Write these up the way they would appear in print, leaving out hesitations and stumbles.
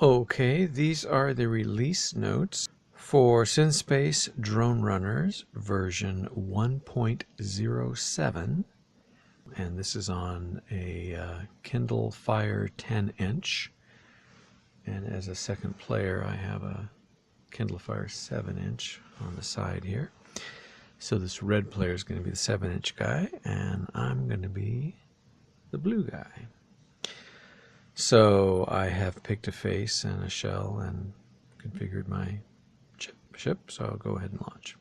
Okay, these are the release notes for synSpace Drone Runners version 1.07, and this is on a Kindle Fire 10-inch, and as a second player I have a Kindle Fire 7-inch on the side here. So this red player is going to be the 7-inch guy, and I'm going to be the blue guy. So I have picked a face and a shell and configured my ship, so I'll go ahead and launch.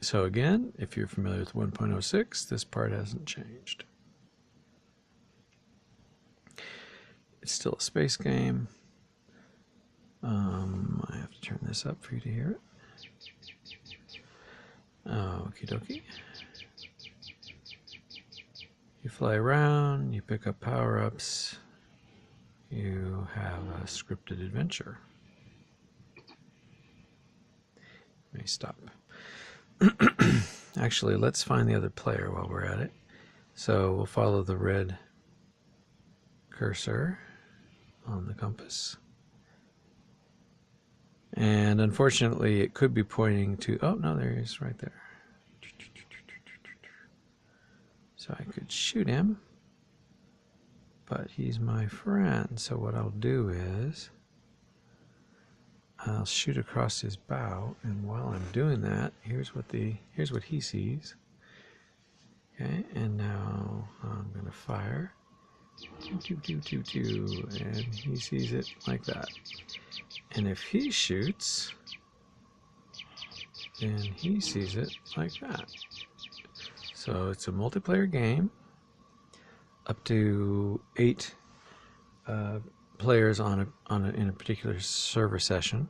So again, if you're familiar with 1.06, this part hasn't changed. It's still a space game. I have to turn this up for you to hear it. Okie dokie. You fly around, you pick up power-ups, you have a scripted adventure. Let me stop. Actually, let's find the other player while we're at it. So we'll follow the red cursor on the compass. And unfortunately, it could be pointing to, oh no, there he is right there. So I could shoot him, but he's my friend. So what I'll do is I'll shoot across his bow, and while I'm doing that, here's what he sees. Okay, and now I'm going to fire. And he sees it like that. And if he shoots, then he sees it like that. So it's a multiplayer game, up to 8 players in a particular server session.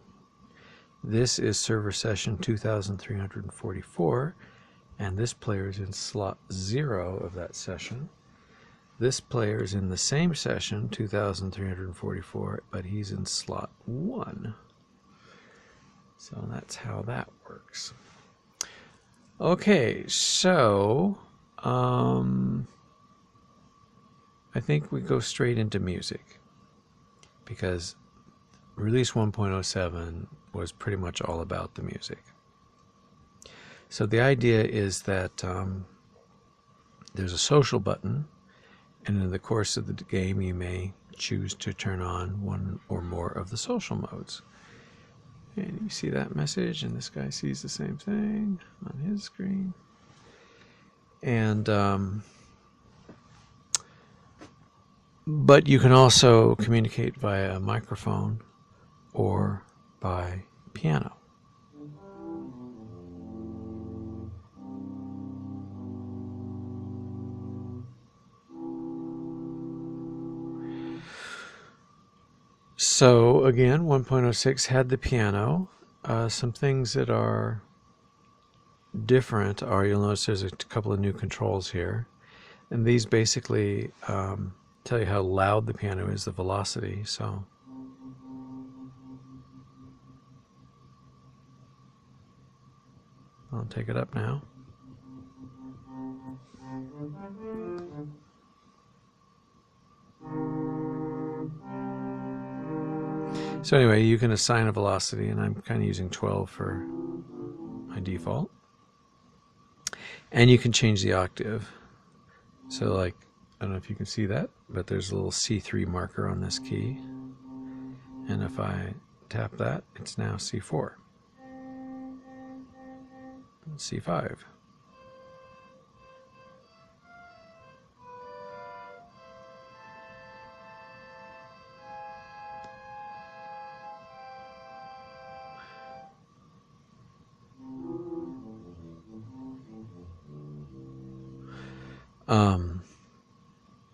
This is server session 2344, and this player is in slot 0 of that session. This player is in the same session, 2344, but he's in slot 1. So that's how that works. Okay, so I think we go straight into music, because release 1.07 was pretty much all about the music. So the idea is that there's a social button, and in the course of the game you may choose to turn on one or more of the social modes. And you see that message, and this guy sees the same thing on his screen. And but you can also communicate via a microphone or by piano. So again, 1.06 had the piano. Some things that are different are, you'll notice there's a couple of new controls here. And these basically tell you how loud the piano is, the velocity. So I'll take it up now. So anyway, you can assign a velocity, and I'm kind of using 12 for my default. And you can change the octave. So like, I don't know if you can see that, but there's a little C3 marker on this key. And if I tap that, it's now C4. C5.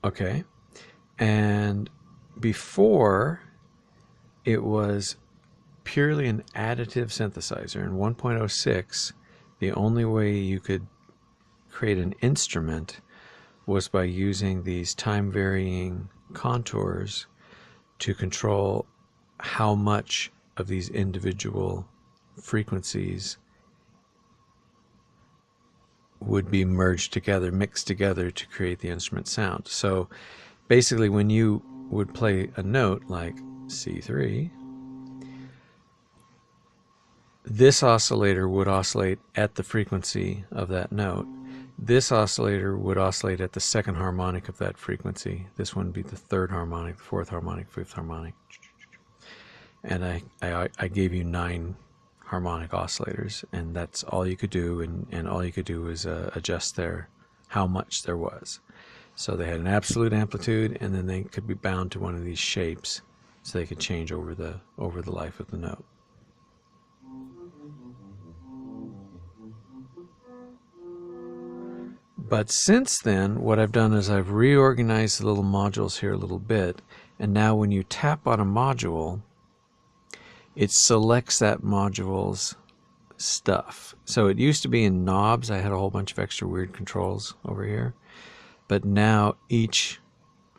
Okay, and before it was purely an additive synthesizer. In 1.06, the only way you could create an instrument was by using these time-varying contours to control how much of these individual frequencies would be merged together, mixed together to create the instrument sound. So basically when you would play a note like C3, this oscillator would oscillate at the frequency of that note. This oscillator would oscillate at the second harmonic of that frequency. This one would be the third harmonic, the fourth harmonic, fifth harmonic. And I gave you 9 harmonic oscillators, and that's all you could do, and all you could do was adjust how much there was. So they had an absolute amplitude, and then they could be bound to one of these shapes, so they could change over the life of the note. But since then, what I've done is I've reorganized the little modules here a little bit, and now when you tap on a module, it selects that module's stuff. So it used to be in knobs. I had a whole bunch of extra weird controls over here. But now each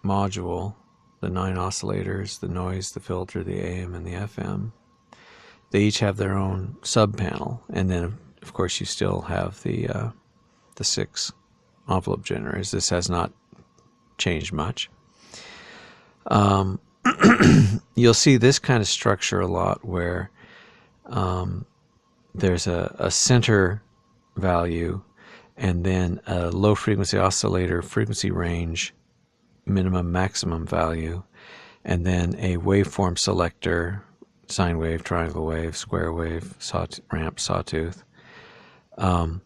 module, the 9 oscillators, the noise, the filter, the AM, and the FM, they each have their own sub-panel. And then, of course, you still have the 6 envelope generators. This has not changed much. You'll see this kind of structure a lot where there's a center value and then a low frequency oscillator frequency range minimum maximum value, and then a waveform selector, sine wave, triangle wave, square wave, ramp, sawtooth, and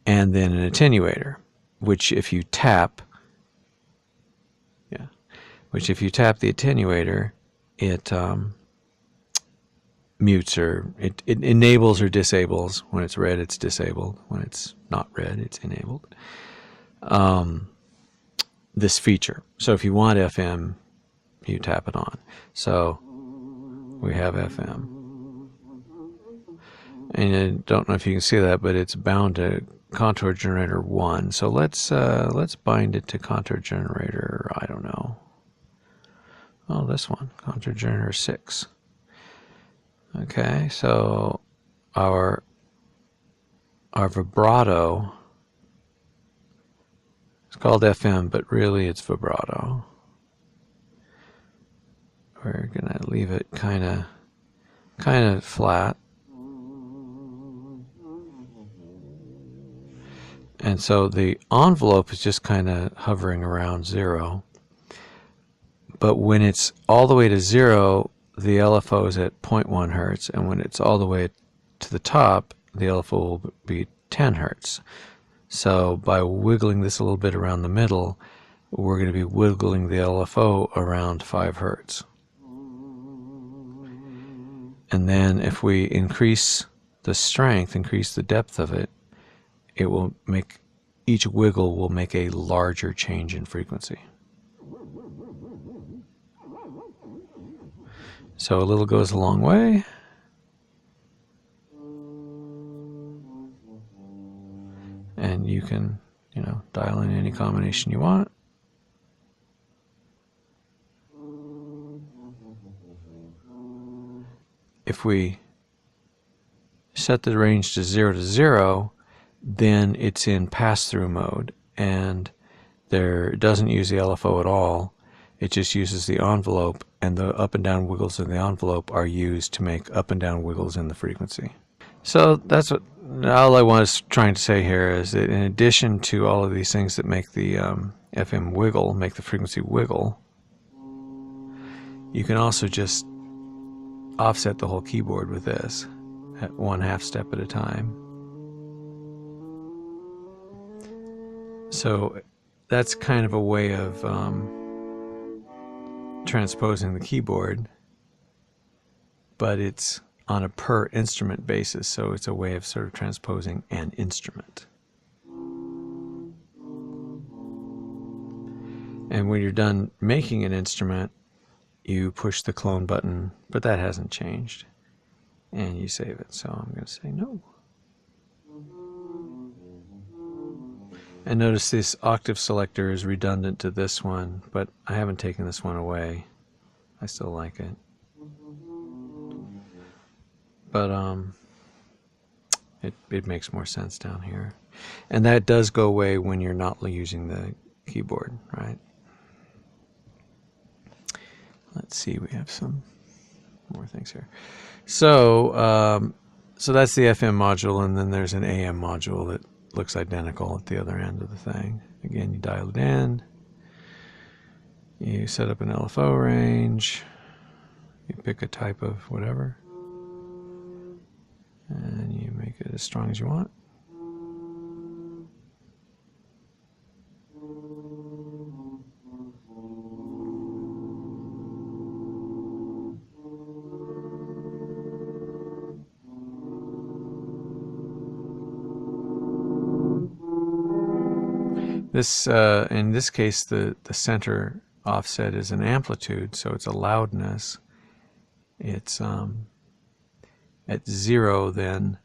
then an attenuator, which if you tap the attenuator, it mutes or it enables or disables. When it's red, it's disabled. When it's not red, it's enabled. This feature. So if you want FM, you tap it on. So we have FM. And I don't know if you can see that, but it's bound to contour generator 1. So let's bind it to contour generator, I don't know. Oh, this one, contour generator 6. Okay, so our vibrato, it's called FM, but really it's vibrato. We're gonna leave it kind of flat. And so the envelope is just kind of hovering around 0. But when it's all the way to 0, the LFO is at 0.1 hertz, and when it's all the way to the top, the LFO will be 10 hertz. So by wiggling this a little bit around the middle, we're going to be wiggling the LFO around 5 hertz. And then if we increase the strength, increase the depth of it, it will make, each wiggle will make a larger change in frequency. So a little goes a long way. And you can, dial in any combination you want. If we set the range to 0 to 0, then it's in pass-through mode, and it doesn't use the LFO at all. It just uses the envelope, and the up and down wiggles in the envelope are used to make up and down wiggles in the frequency. So that's all I was trying to say here, is that in addition to all of these things that make the FM wiggle, make the frequency wiggle, you can also just offset the whole keyboard with this at 1/2 step at a time. So that's kind of a way of transposing the keyboard, but it's on a per instrument basis, so it's a way of sort of transposing an instrument. And when you're done making an instrument, you push the clone button, but that hasn't changed, and you save it. So I'm going to say no. And notice this octave selector is redundant to this one, but I haven't taken this one away. I still like it. But it makes more sense down here. And that does go away when you're not using the keyboard, right? let's see, we have some more things here. So, so that's the FM module, and then there's an AM module that looks identical at the other end of the thing. Again, you dial it in, you set up an LFO range, you pick a type of whatever, and you make it as strong as you want. This, in this case, the center offset is an amplitude, so it's a loudness. It's at 0, then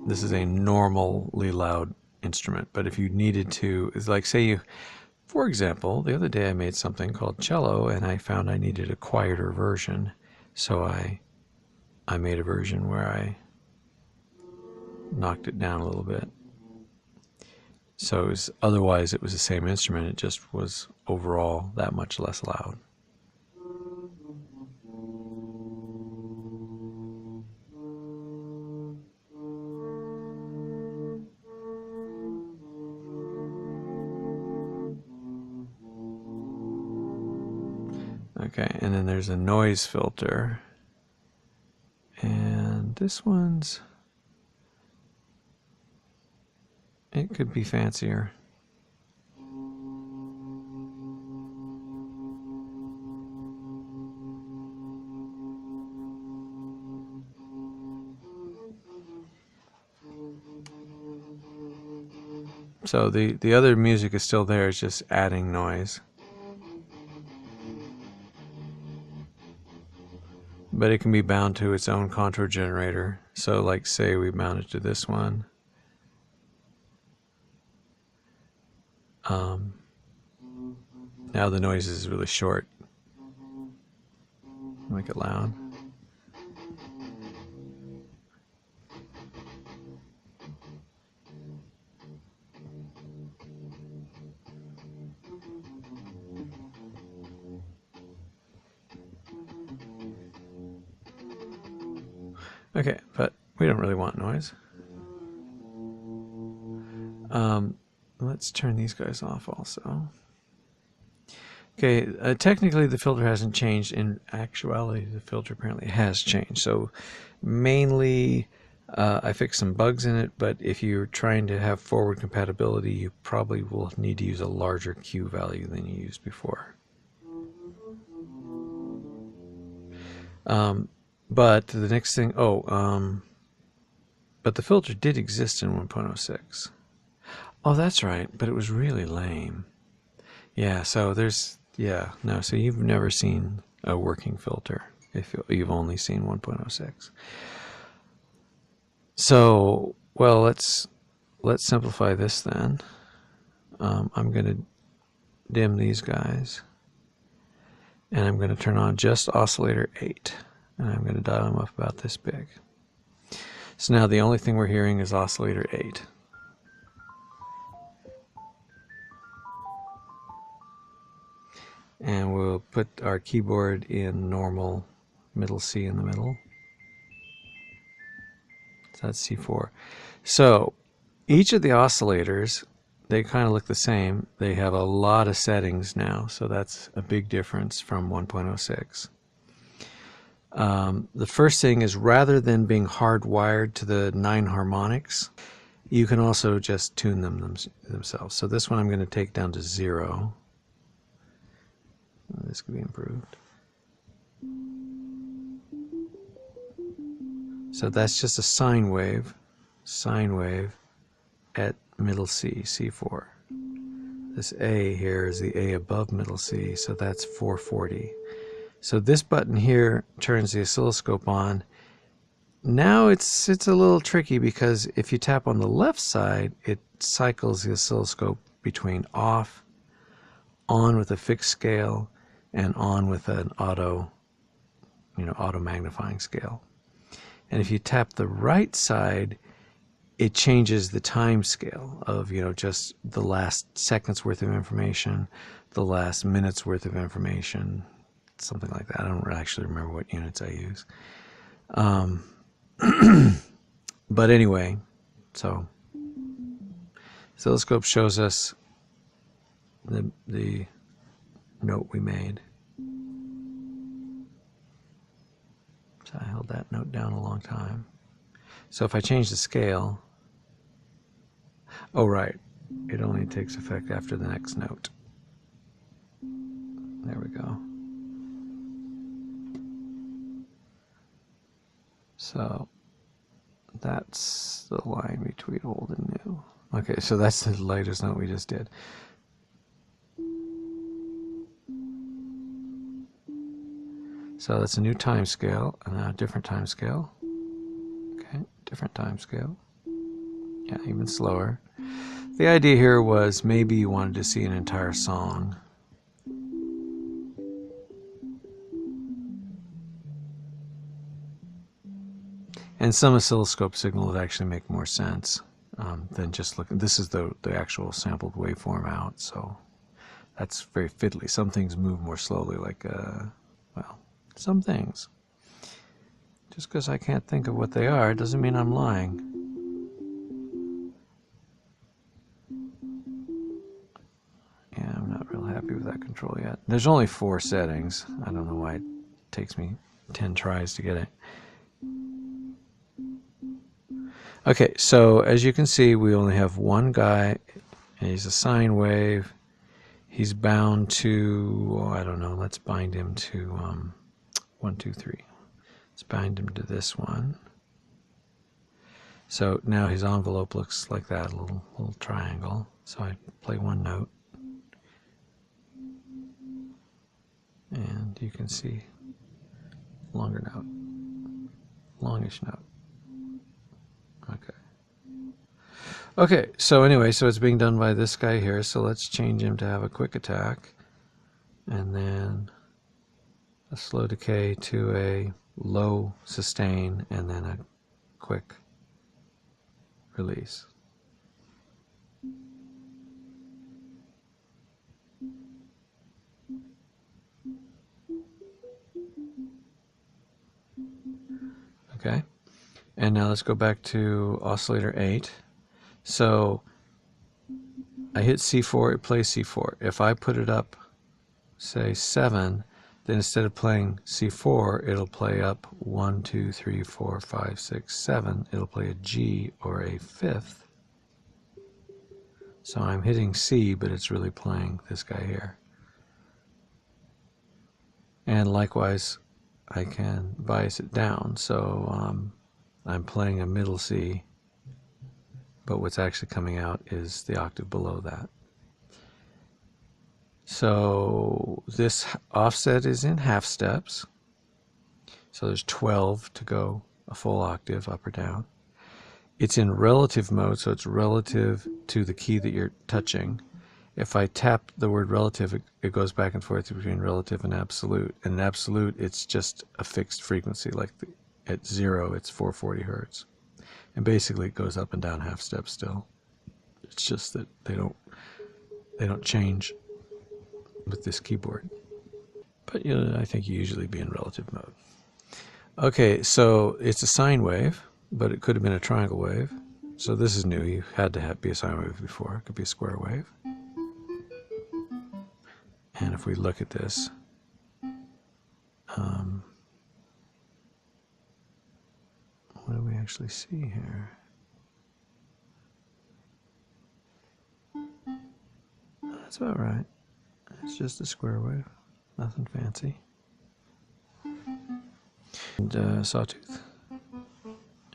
this is a normally loud instrument. But if you needed to, it's like, say you, for example, the other day I made something called cello, and I found I needed a quieter version, so I made a version where I knocked it down a little bit. So it was, otherwise it was the same instrument, it just was overall that much less loud. Okay, and then there's a noise filter. And this one's, it could be fancier. So the other music is still there, it's just adding noise. But it can be bound to its own contour generator. So like, say we mount it to this one. Now the noise is really short. Make it loud. Okay, but we don't really want noise. Let's turn these guys off also. Okay, technically the filter hasn't changed. In actuality, the filter apparently has changed. So mainly I fixed some bugs in it, but if you're trying to have forward compatibility, you probably will need to use a larger Q value than you used before. But the next thing, but the filter did exist in 1.06. Oh, that's right, but it was really lame. Yeah, so there's, yeah, no, so you've never seen a working filter if you've only seen 1.06. So, well, let's simplify this then. I'm going to dim these guys, and I'm going to turn on just oscillator 8, and I'm going to dial them up about this big. So now the only thing we're hearing is oscillator 8. And we'll put our keyboard in normal middle C in the middle. So that's C4. So each of the oscillators, they kind of look the same. They have a lot of settings now, so that's a big difference from 1.06. The first thing is, rather than being hardwired to the 9 harmonics, you can also just tune them themselves. So this one I'm going to take down to 0. This could be improved. So that's just a sine wave at middle C, C4. This A here is the A above middle C, so that's 440. So this button here turns the oscilloscope on. Now it's a little tricky, because if you tap on the left side, it cycles the oscilloscope between off, on with a fixed scale, and on with an auto magnifying scale. And if you tap the right side, it changes the time scale of, just the last second's worth of information, the last minute's worth of information, something like that. I don't actually remember what units I use. But anyway, so oscilloscope shows us the note we made. So I held that note down a long time. So if I change the scale, oh right, it only takes effect after the next note. There we go. So that's the line between old and new. Okay, so that's the latest note we just did. So that's a new time scale, and now a different time scale. Okay, different time scale. Yeah, even slower. The idea here was maybe you wanted to see an entire song. And some oscilloscope signal would actually make more sense than just looking. This is the actual sampled waveform out, so that's very fiddly. Some things move more slowly, like, well, some things. Just because I can't think of what they are doesn't mean I'm lying. Yeah, I'm not real happy with that control yet. There's only 4 settings. I don't know why it takes me 10 tries to get it. Okay, so as you can see, we only have one guy, and he's a sine wave. He's bound to, oh, I don't know, let's bind him to 1, 2, 3. Let's bind him to this one. So now his envelope looks like that, a little triangle. So I play one note. And you can see longer note, longish note. Okay. Okay, so anyway, so it's being done by this guy here, so let's change him to have a quick attack, and then a slow decay to a low sustain, and then a quick release. Okay, and now let's go back to oscillator 8. So I hit C4, it plays C4. If I put it up, say 7, then instead of playing C4, it'll play up 1, 2, 3, 4, 5, 6, 7. It'll play a G or a 5th. So I'm hitting C, but it's really playing this guy here. And likewise, I can bias it down. So I'm playing a middle C, but what's actually coming out is the octave below that. So this offset is in half steps. So there's 12 to go a full octave up or down. It's in relative mode, so it's relative to the key that you're touching. If I tap the word relative, it goes back and forth between relative and absolute. And in absolute, it's just a fixed frequency. Like at 0, it's 440 hertz. And basically, it goes up and down half steps still. It's just that they don't change with this keyboard. But you know, I think you usually be in relative mode. Okay, so it's a sine wave, but it could have been a triangle wave. So this is new. You had to be a sine wave before. It could be a square wave. And if we look at this, what do we actually see here? That's about right. It's just a square wave, nothing fancy. And sawtooth.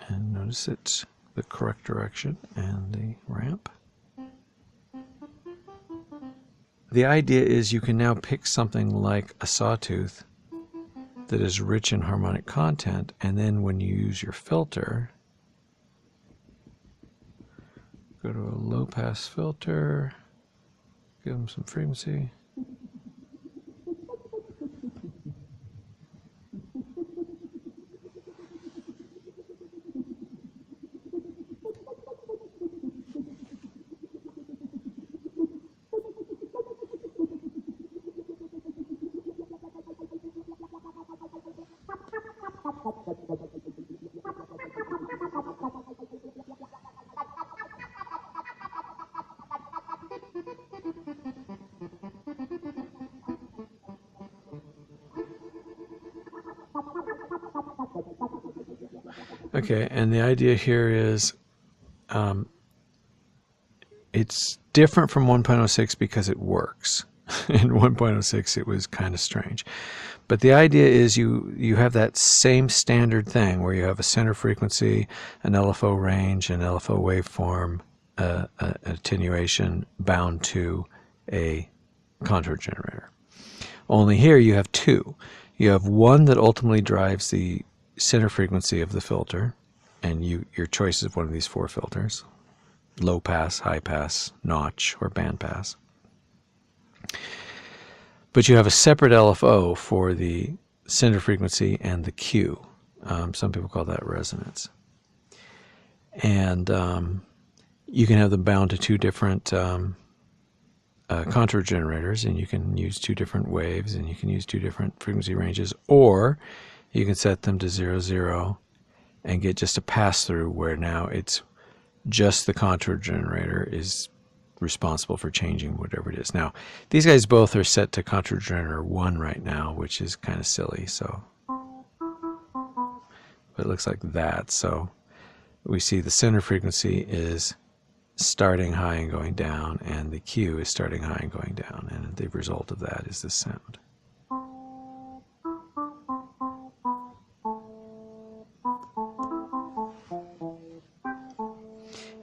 And notice it's the correct direction and the ramp. The idea is you can now pick something like a sawtooth that is rich in harmonic content, and then when you use your filter, go to a low pass filter, give them some frequency. Okay, and the idea here is it's different from 1.06 because it works. In 1.06 it was kind of strange. But the idea is you have that same standard thing where you have a center frequency, an LFO range, an LFO waveform, an attenuation bound to a contour generator. Only here you have two. You have one that ultimately drives the center frequency of the filter, and your choice of one of these four filters: low pass, high pass, notch, or band pass. But you have a separate LFO for the center frequency and the Q. Some people call that resonance. And you can have them bound to two different contour generators, and you can use two different waves, and you can use two different frequency ranges, or you can set them to 0, 0 and get just a pass-through where now it's just the contour generator is responsible for changing whatever it is. Now, these guys both are set to contour generator 1 right now, which is kind of silly, so but it looks like that. So we see the center frequency is starting high and going down, and the Q is starting high and going down, and the result of that is this sound.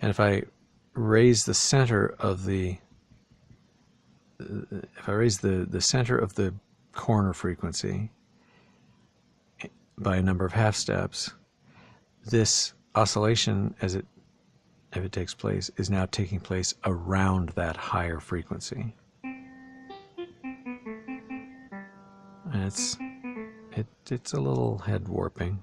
And if I raise the center of the center of the corner frequency by a number of half steps, this oscillation, if it takes place, is now taking place around that higher frequency. And it's a little head warping.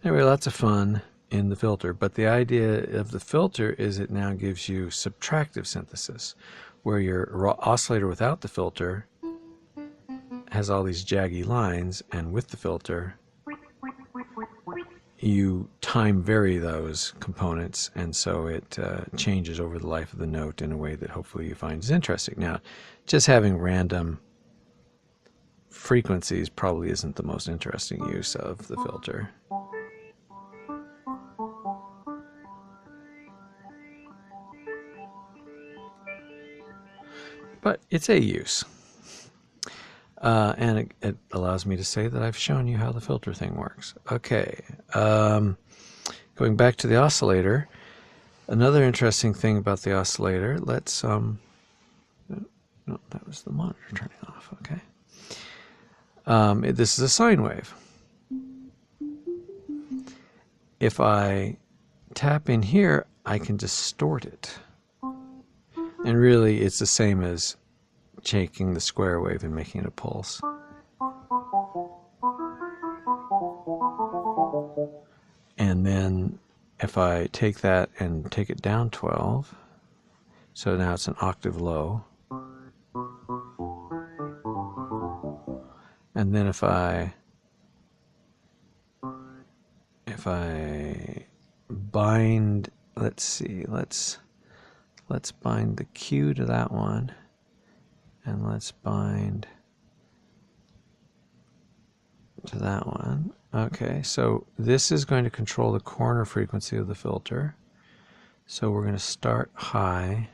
Anyway, lots of fun in the filter, but the idea of the filter is it now gives you subtractive synthesis, where your oscillator without the filter has all these jaggy lines, and with the filter you time vary those components, and so it changes over the life of the note in a way that hopefully you find is interesting. Now, just having random frequencies probably isn't the most interesting use of the filter. But it's a use. And it allows me to say that I've shown you how the filter thing works. Okay, going back to the oscillator, another interesting thing about the oscillator, let's, no, that was the monitor turning off, okay. This is a sine wave. If I tap in here, I can distort it. And really, it's the same as taking the square wave and making it a pulse. And then if I take that and take it down 12, so now it's an octave low. And then if I bind, let's see, let's bind the Q to that one, and let's bind to that one. Okay, so this is going to control the corner frequency of the filter. So we're going to start high.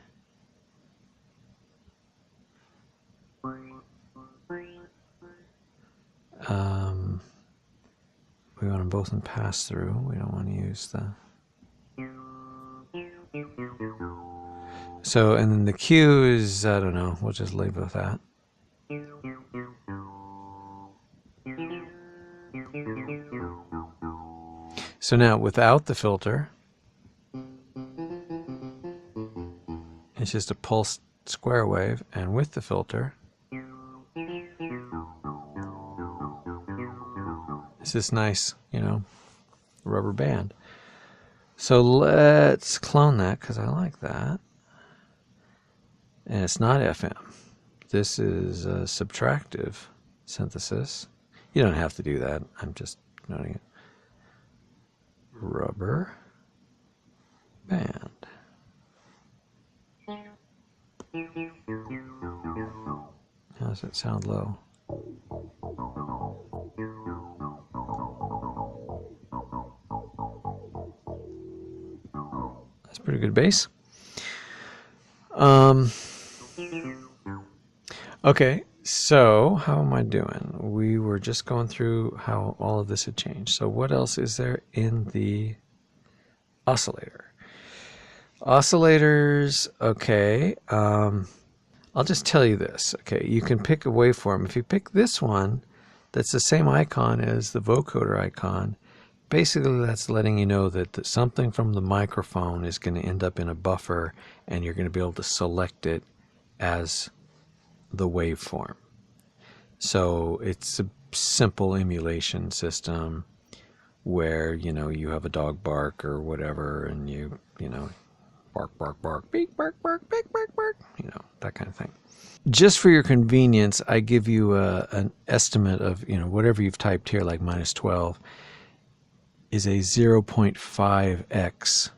We want them both in pass through. We don't want to use the... So, and then the Q is, I don't know, we'll just leave with that. So now, without the filter, it's just a pulsed square wave, and with the filter, It's this nice, you know, rubber band. So let's clone that because I like that. And it's not FM. This is a subtractive synthesis. You don't have to do that. I'm just noting it. Rubber band. How does that sound low? That's pretty good bass. Okay, so how am I doing? We were just going through how all of this had changed. So what else is there in the oscillator? Oscillators, okay. I'll just tell you this. Okay, you can pick a waveform. If you pick this one, that's the same icon as the vocoder icon. Basically, that's letting you know that something from the microphone is going to end up in a buffer, and you're going to be able to select it as the waveform. So it's a simple emulation system where, you know, you have a dog bark or whatever, and you know, bark, bark, bark, beak, bark, bark, beak, bark, bark, you know, that kind of thing. Just for your convenience, I give you an estimate of, you know, whatever you've typed here, like -12, is a 0.5x.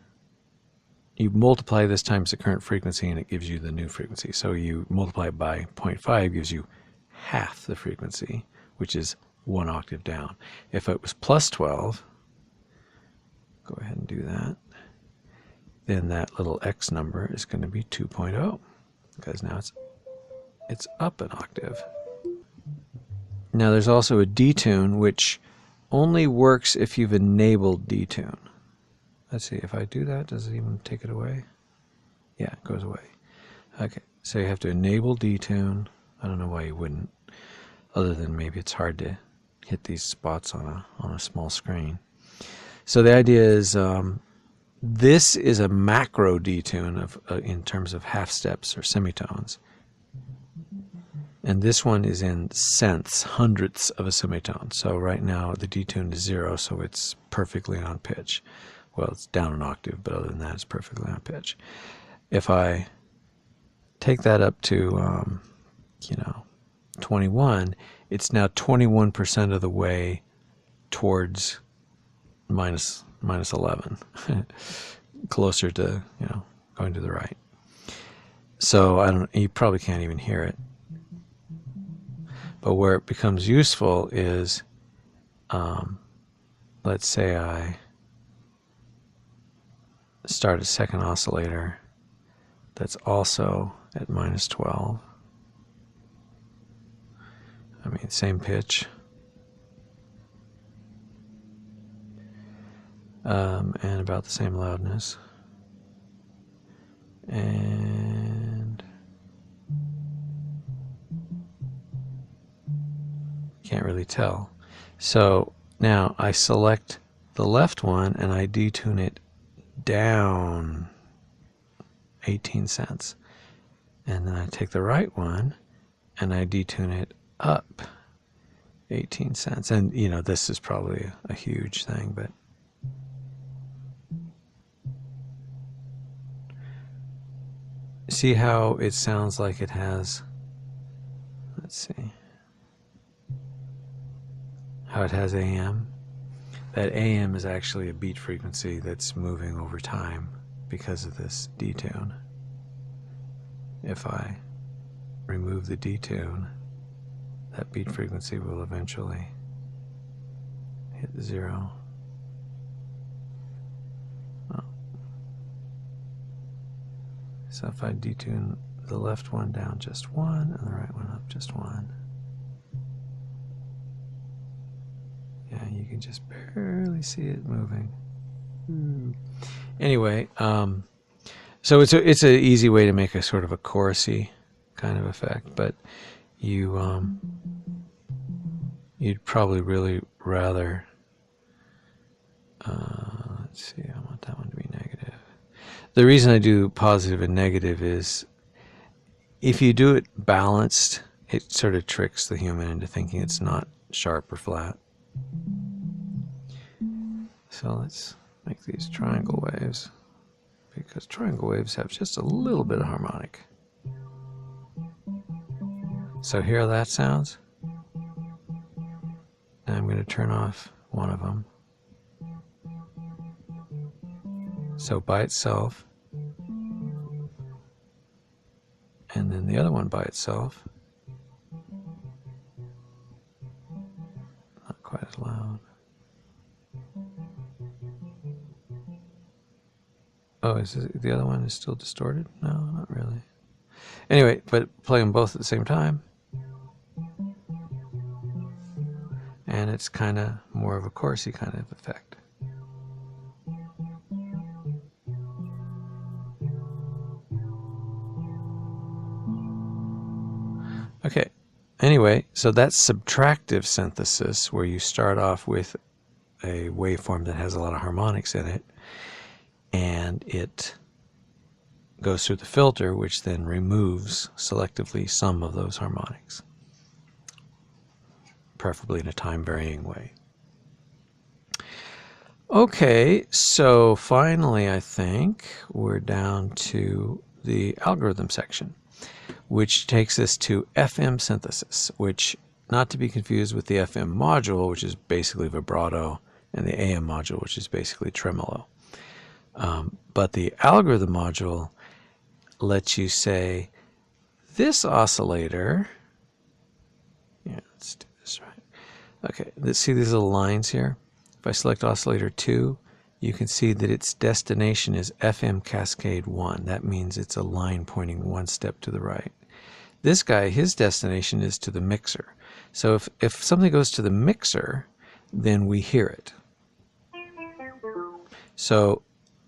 You multiply this times the current frequency and it gives you the new frequency. So you multiply it by 0.5 gives you half the frequency, which is 1 octave down. If it was +12, go ahead and do that, then that little x number is going to be 2.0 because now it's up an octave. Now there's also a detune, which only works if you've enabled detune. Let's see, if I do that, does it even take it away? Yeah, it goes away. Okay, so you have to enable detune. I don't know why you wouldn't, other than maybe it's hard to hit these spots on a small screen. So the idea is this is a macro detune of in terms of half steps or semitones. And this one is in cents, hundredths of a semitone. So right now the detune is 0, so it's perfectly on pitch. Well, it's down an octave, but other than that, it's perfectly on pitch. If I take that up to, you know, 21, it's now 21% of the way towards minus 11, closer to, you know, going to the right. So you probably can't even hear it. But where it becomes useful is, let's say I start a second oscillator that's also at -12. I mean, same pitch. And about the same loudness. And can't really tell. So now I select the left one and I detune it down 18 cents. And then I take the right one and I detune it up 18 cents. And, you know, this is probably a huge thing, but see how it sounds like it has, let's see, how it has AM? That AM is actually a beat frequency that's moving over time because of this detune. If I remove the detune, that beat frequency will eventually hit 0. Oh. So if I detune the left one down just 1 and the right one up just 1, yeah, you can just barely see it moving. Anyway, so it's an easy way to make a sort of a chorusy kind of effect, but you'd probably really rather, let's see, I want that one to be negative. The reason I do positive and negative is if you do it balanced, it sort of tricks the human into thinking it's not sharp or flat. So let's make these triangle waves, because triangle waves have just a little bit of harmonic. So hear that sounds? And I'm going to turn off one of them. So by itself, and then the other one by itself. Not quite as loud. Oh, the other one is still distorted? No, not really. Anyway, but play them both at the same time. And it's kind of more of a chorusy kind of effect. Okay, anyway, so that's subtractive synthesis, where you start off with a waveform that has a lot of harmonics in it, and it goes through the filter, which then removes selectively some of those harmonics, preferably in a time-varying way. Okay, so finally I think we're down to the algorithm section, which takes us to FM synthesis, which, not to be confused with the FM module, which is basically vibrato, and the AM module, which is basically tremolo. But the algorithm module lets you say, this oscillator, yeah, let's do this right. Okay, let's see these little lines here. If I select oscillator 2, you can see that its destination is FM cascade 1. That means it's a line pointing one step to the right. This guy, his destination is to the mixer. So if something goes to the mixer, then we hear it. So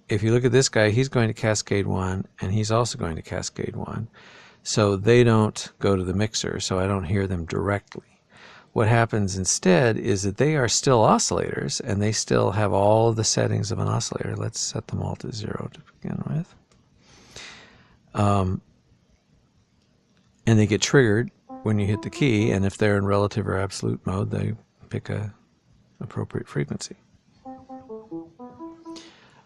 if you look at this guy, he's going to cascade 1, and he's also going to cascade 1. So they don't go to the mixer, so I don't hear them directly. What happens instead is that they are still oscillators, and they still have all of the settings of an oscillator. Let's set them all to 0 to begin with. And they get triggered when you hit the key, and if they're in relative or absolute mode, they pick a appropriate frequency.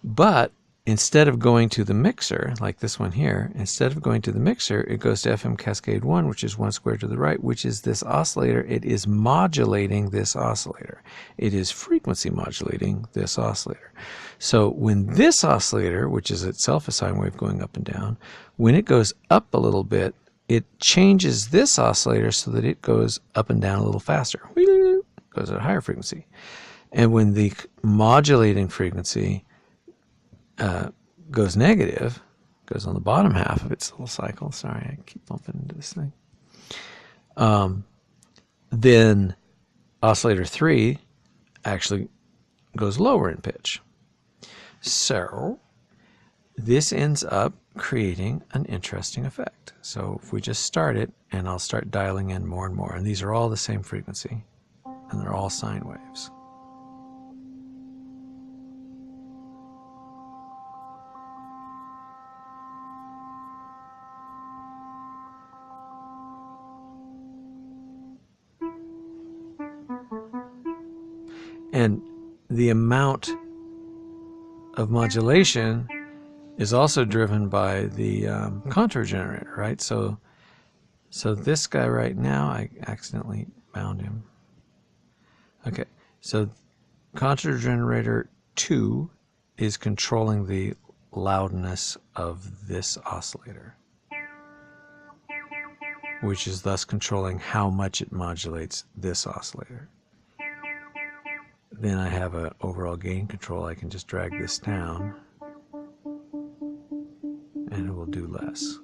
But instead of going to the mixer, like this one here, instead of going to the mixer, it goes to FM cascade 1, which is 1 squared to the right, which is this oscillator. It is modulating this oscillator. It is frequency modulating this oscillator. So when this oscillator, which is itself a sine wave going up and down, when it goes up a little bit, it changes this oscillator so that it goes up and down a little faster. It goes at a higher frequency. And when the modulating frequency goes negative, goes on the bottom half of its little cycle. Sorry, I keep bumping into this thing. Then oscillator 3 actually goes lower in pitch. So this ends up creating an interesting effect. So if we just start it, and I'll start dialing in more and more, and these are all the same frequency, and they're all sine waves. And the amount of modulation is also driven by the contour generator, right? So this guy right now, I accidentally bound him. Okay, so contour generator 2 is controlling the loudness of this oscillator, which is thus controlling how much it modulates this oscillator. Then I have an overall gain control. I can just drag this down, and it will do less.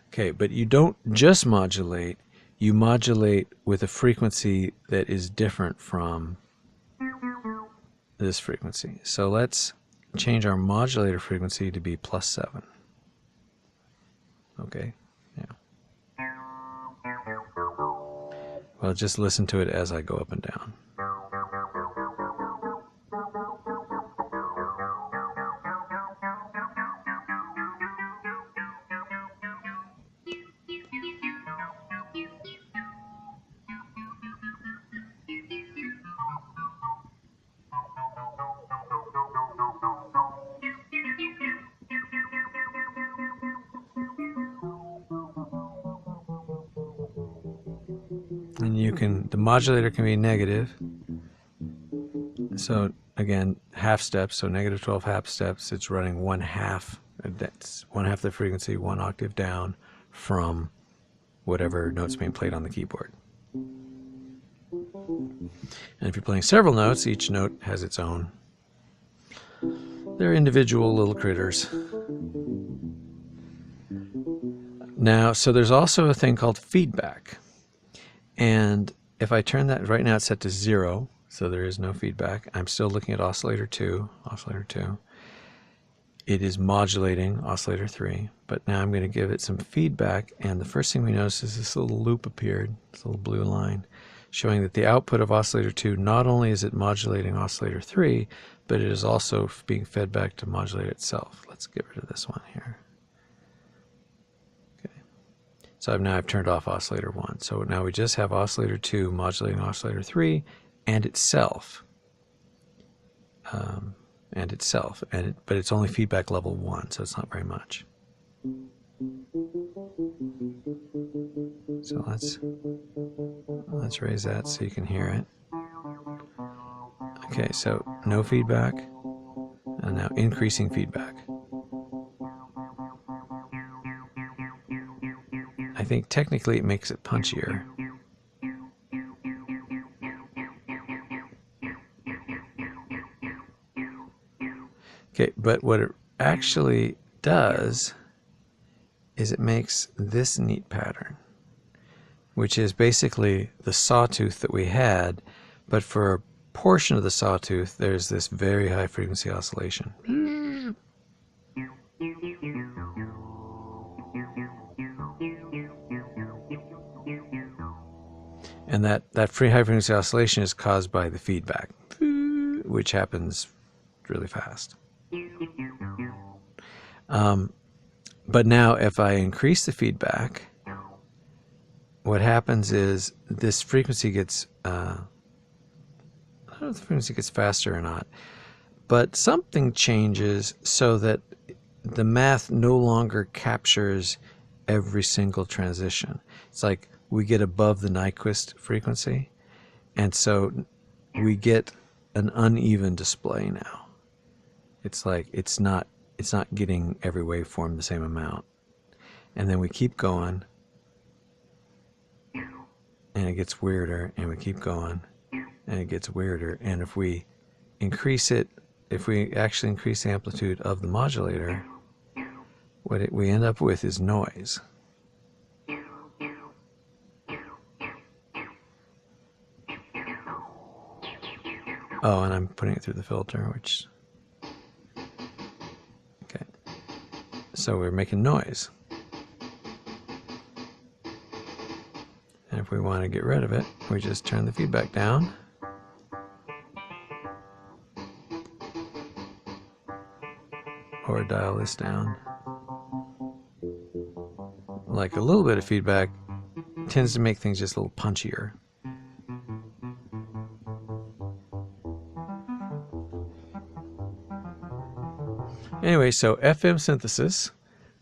Okay, but you don't just modulate, you modulate with a frequency that is different from this frequency. So let's change our modulator frequency to be +7. Okay, yeah. Well, just listen to it as I go up and down. And the modulator can be negative. So again, half steps, so negative 12 half steps, it's running 1/2. That's 1/2 the frequency, 1 octave down from whatever note's being played on the keyboard. And if you're playing several notes, each note has its own. They're individual little critters. Now, so there's also a thing called feedback. And if I turn that, right now it's set to 0, so there is no feedback. I'm still looking at oscillator 2, It is modulating oscillator 3, but now I'm going to give it some feedback, and the first thing we notice is this little loop appeared, this little blue line, showing that the output of oscillator 2, not only is it modulating oscillator 3, but it is also being fed back to modulate itself. Let's get rid of this one here. Okay. So I've turned off oscillator 1. So now we just have oscillator 2 modulating oscillator 3 and itself. But it's only feedback level 1, so it's not very much. So let's raise that so you can hear it. Okay, so no feedback, and now increasing feedback. I think technically it makes it punchier. Okay, but what it actually does is it makes this neat pattern, which is basically the sawtooth that we had, but for a portion of the sawtooth, there's this very high frequency oscillation. And that high frequency oscillation is caused by the feedback, which happens really fast. But now if I increase the feedback, what happens is this frequency gets, I don't know if the frequency gets faster or not, but something changes so that the math no longer captures every single transition. It's like we get above the Nyquist frequency, and so we get an uneven display now. It's like it's not getting every waveform the same amount. And then we keep going, and it gets weirder, and we keep going, and it gets weirder. And if we increase it, if we actually increase the amplitude of the modulator, what we end up with is noise. Oh, and I'm putting it through the filter, which... Okay. So we're making noise. And if we want to get rid of it, we just turn the feedback down. Or dial this down. Like a little bit of feedback tends to make things just a little punchier. Anyway, so FM synthesis,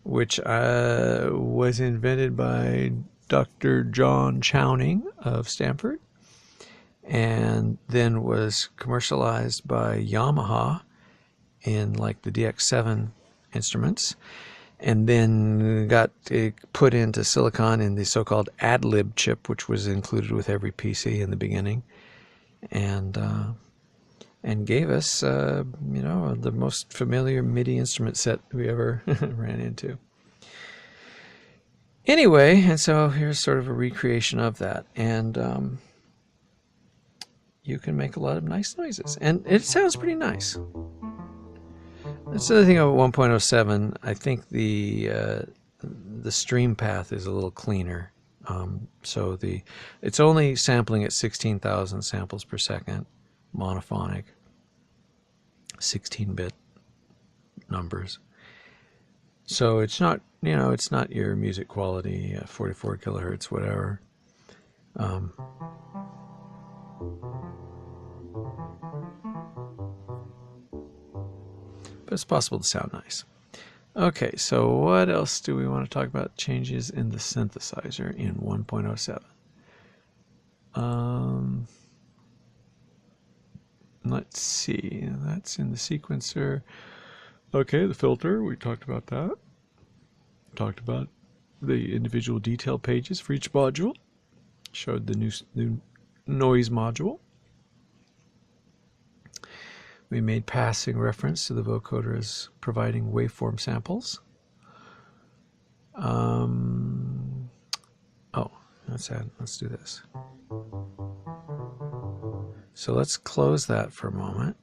which was invented by Dr. John Chowning of Stanford, and then was commercialized by Yamaha in like the DX7 instruments, and then got put into silicon in the so-called ad-lib chip, which was included with every PC in the beginning, and gave us, you know, the most familiar MIDI instrument set we ever ran into. Anyway, and so here's sort of a recreation of that, and you can make a lot of nice noises, and it sounds pretty nice. That's the other thing about 1.07. I think the stream path is a little cleaner. So it's only sampling at 16,000 samples per second, monophonic, 16-bit numbers. So it's not, you know, it's not your music quality 44 kilohertz, whatever. But it's possible to sound nice. Okay, so what else do we want to talk about? Changes in the synthesizer in 1.07. Let's see, that's in the sequencer. Okay, the filter, we talked about that. Talked about the individual detail pages for each module. Showed the new noise module. We made passing reference to the vocoder as providing waveform samples. Oh, that's it. Let's do this. So let's close that for a moment.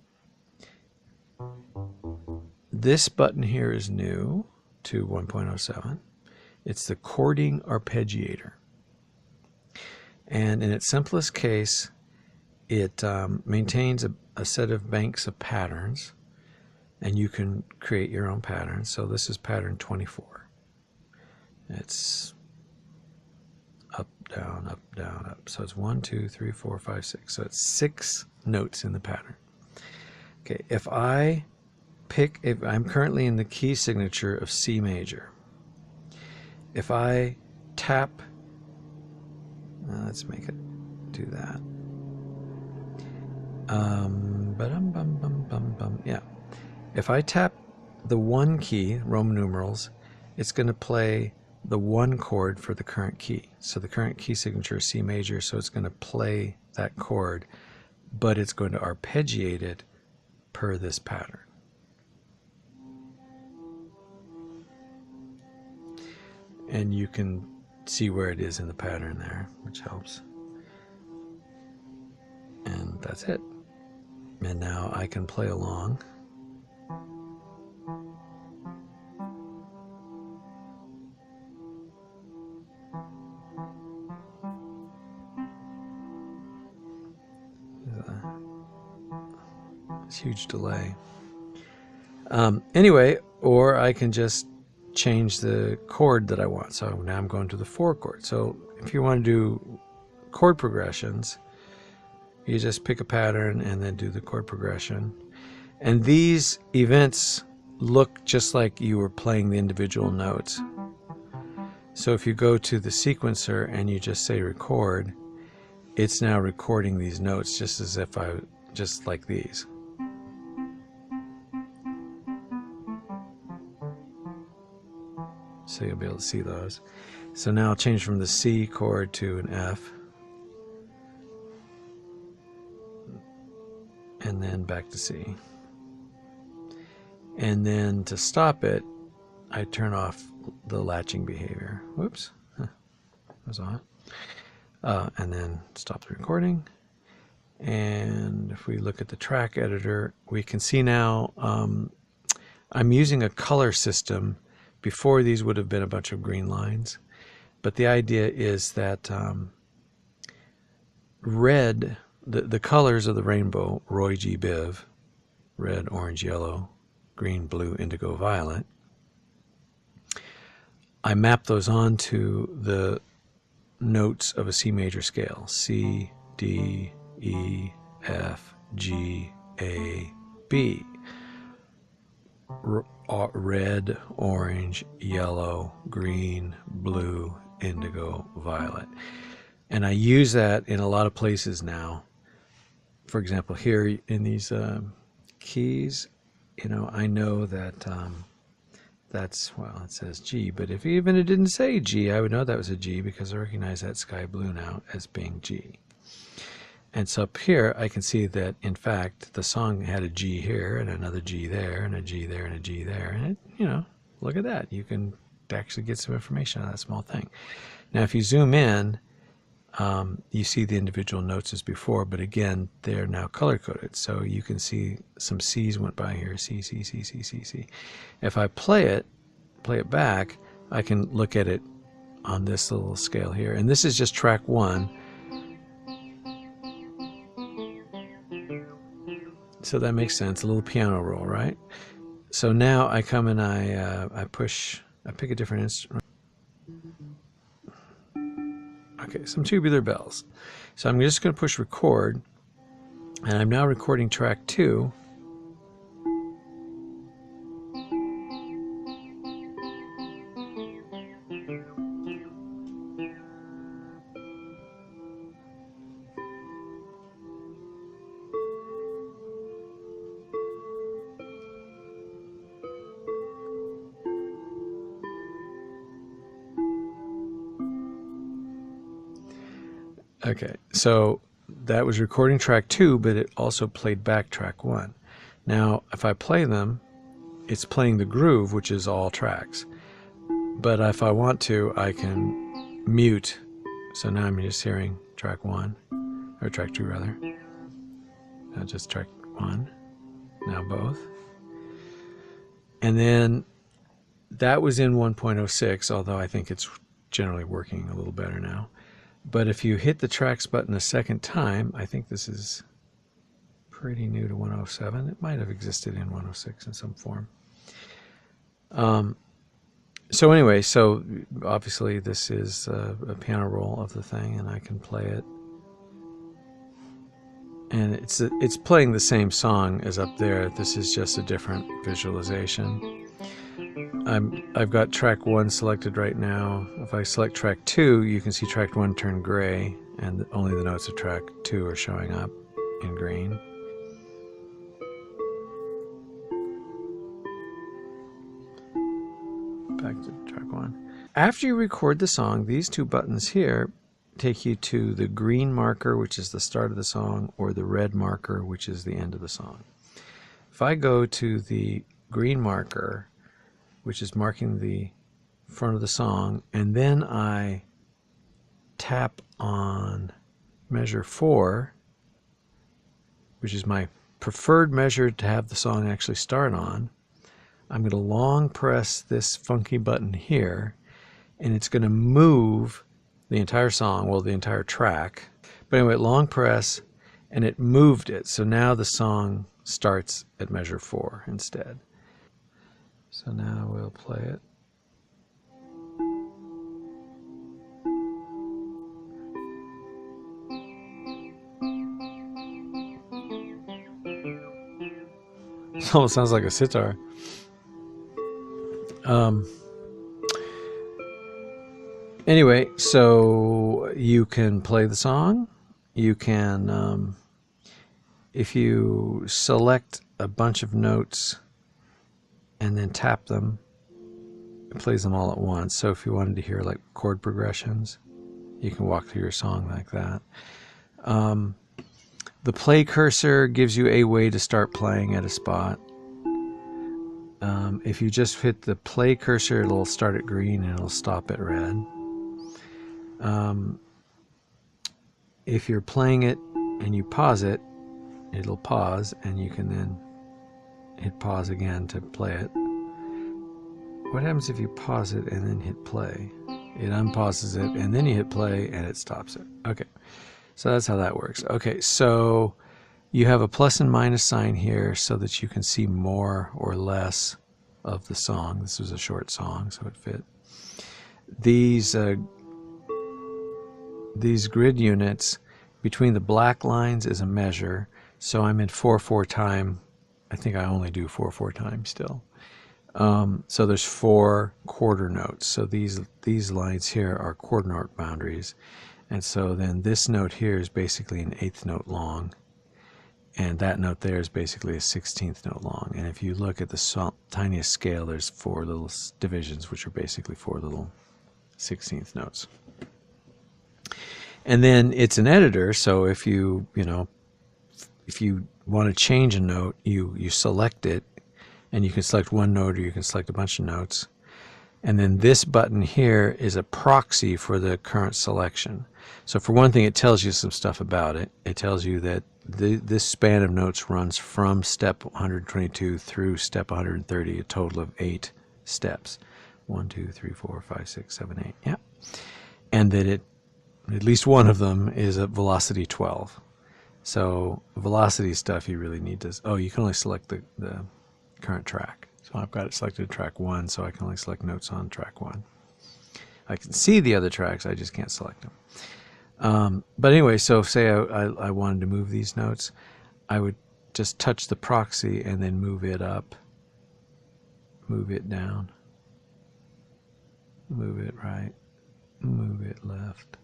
This button here is new to 1.07. It's the chording arpeggiator. And in its simplest case, it maintains a set of banks of patterns, and you can create your own patterns. So this is pattern 24. It's up, down, up, down, up. So it's 1, 2, 3, 4, 5, 6. So it's 6 notes in the pattern. Okay, if I'm currently in the key signature of C major. If I tap, let's make it do that. Yeah. If I tap the 1 key, Roman numerals, it's going to play the 1 chord for the current key. So the current key signature is C major, so it's going to play that chord, but it's going to arpeggiate it per this pattern. And you can see where it is in the pattern there, which helps. And that's it. And now I can play along. It's a huge delay. Anyway, or I can just change the chord that I want. So now I'm going to the 4 chord. So if you want to do chord progressions, you just pick a pattern and then do the chord progression. And these events look just like you were playing the individual notes. So if you go to the sequencer and you just say record, it's now recording these notes just as if just like these. So you'll be able to see those. So now I'll change from the C chord to an F. And then back to C. And then to stop it, I turn off the latching behavior. Whoops. That was on. And then stop the recording. And if we look at the track editor, we can see now I'm using a color system. Before, these would have been a bunch of green lines. But the idea is that red, the colors of the rainbow, Roy G. Biv, red, orange, yellow, green, blue, indigo, violet, I map those onto the notes of a C major scale. C, D, E, F, G, A, B. Red, orange, yellow, green, blue, indigo, violet. And I use that in a lot of places now. For example, here in these keys, I know that that's, well, it says G, but if even it didn't say G, I would know that was a G because I recognize that sky blue now as being G. And so up here, I can see that, in fact, the song had a G here and another G there and a G there and a G there. And, look at that. You can actually get some information on that small thing. Now, if you zoom in, you see the individual notes as before, but again, they're now color-coded. So you can see some C's went by here, C, C, C, C, C, C. If I play it back, I can look at it on this little scale here. And this is just track 1. So that makes sense, a little piano roll, right? So now I come and I pick a different instrument. Okay, some tubular bells. So I'm just going to push record, and I'm now recording track 2. Okay, so that was recording track 2, but it also played back track 1. Now, if I play them, it's playing the groove, which is all tracks. But if I want to, I can mute. So now I'm just hearing track 1, or track 2 rather. Now just track 1, now both. And then that was in 1.06, although I think it's generally working a little better now. But if you hit the tracks button a second time, I think this is pretty new to 107. It might have existed in 106 in some form. So anyway, so obviously this is a piano roll of the thing, and I can play it. And it's playing the same song as up there. This is just a different visualization. I've got track 1 selected right now. If I select track 2, you can see track 1 turn gray, and only the notes of track 2 are showing up in green. Back to track 1. After you record the song, these 2 buttons here take you to the green marker, which is the start of the song, or the red marker, which is the end of the song. If I go to the green marker, which is marking the front of the song, and then I tap on measure 4, which is my preferred measure to have the song actually start on, I'm going to long press this funky button here, and it's going to move the entire song, well, the entire track. But anyway, long press, and it moved it. So now the song starts at measure 4 instead. So now we'll play it. It almost sounds like a sitar. Anyway, so you can play the song. You can, if you select a bunch of notes and then tap them, it plays them all at once. So if you wanted to hear like chord progressions, you can walk through your song like that. The play cursor gives you a way to start playing at a spot. If you just hit the play cursor, it'll start at green and it'll stop at red. If you're playing it and you pause it, it'll pause, and you can then hit pause again to play it. What happens if you pause it and then hit play? It unpauses it, and then you hit play and it stops it. Okay, so that's how that works. Okay, so you have a plus and minus sign here so that you can see more or less of the song. This was a short song, so it fit. These grid units, between the black lines is a measure, so I'm in 4/4 time. I think I only do 4/4 time still. So there's 4 quarter notes. So these lines here are quarter note boundaries, and so then this note here is basically an 1/8 note long, and that note there is basically a 16th note long. And if you look at the tiniest scale, there's 4 little divisions, which are basically 4 little 16th notes. And then it's an editor, so if you want to change a note, you select it, and you can select one note or you can select a bunch of notes. And then this button here is a proxy for the current selection. So for one thing, it tells you some stuff about it. It tells you that this span of notes runs from step 122 through step 130, a total of 8 steps. 1, 2, 3, 4, 5, 6, 7, 8. Yeah. And that at least one of them is at velocity 12. So velocity stuff you really need to, you can only select the current track. So I've got it selected track 1, so I can only select notes on track 1. I can see the other tracks, I just can't select them. But anyway, so say I wanted to move these notes, I would just touch the proxy and then move it up, move it down, move it right, move it left,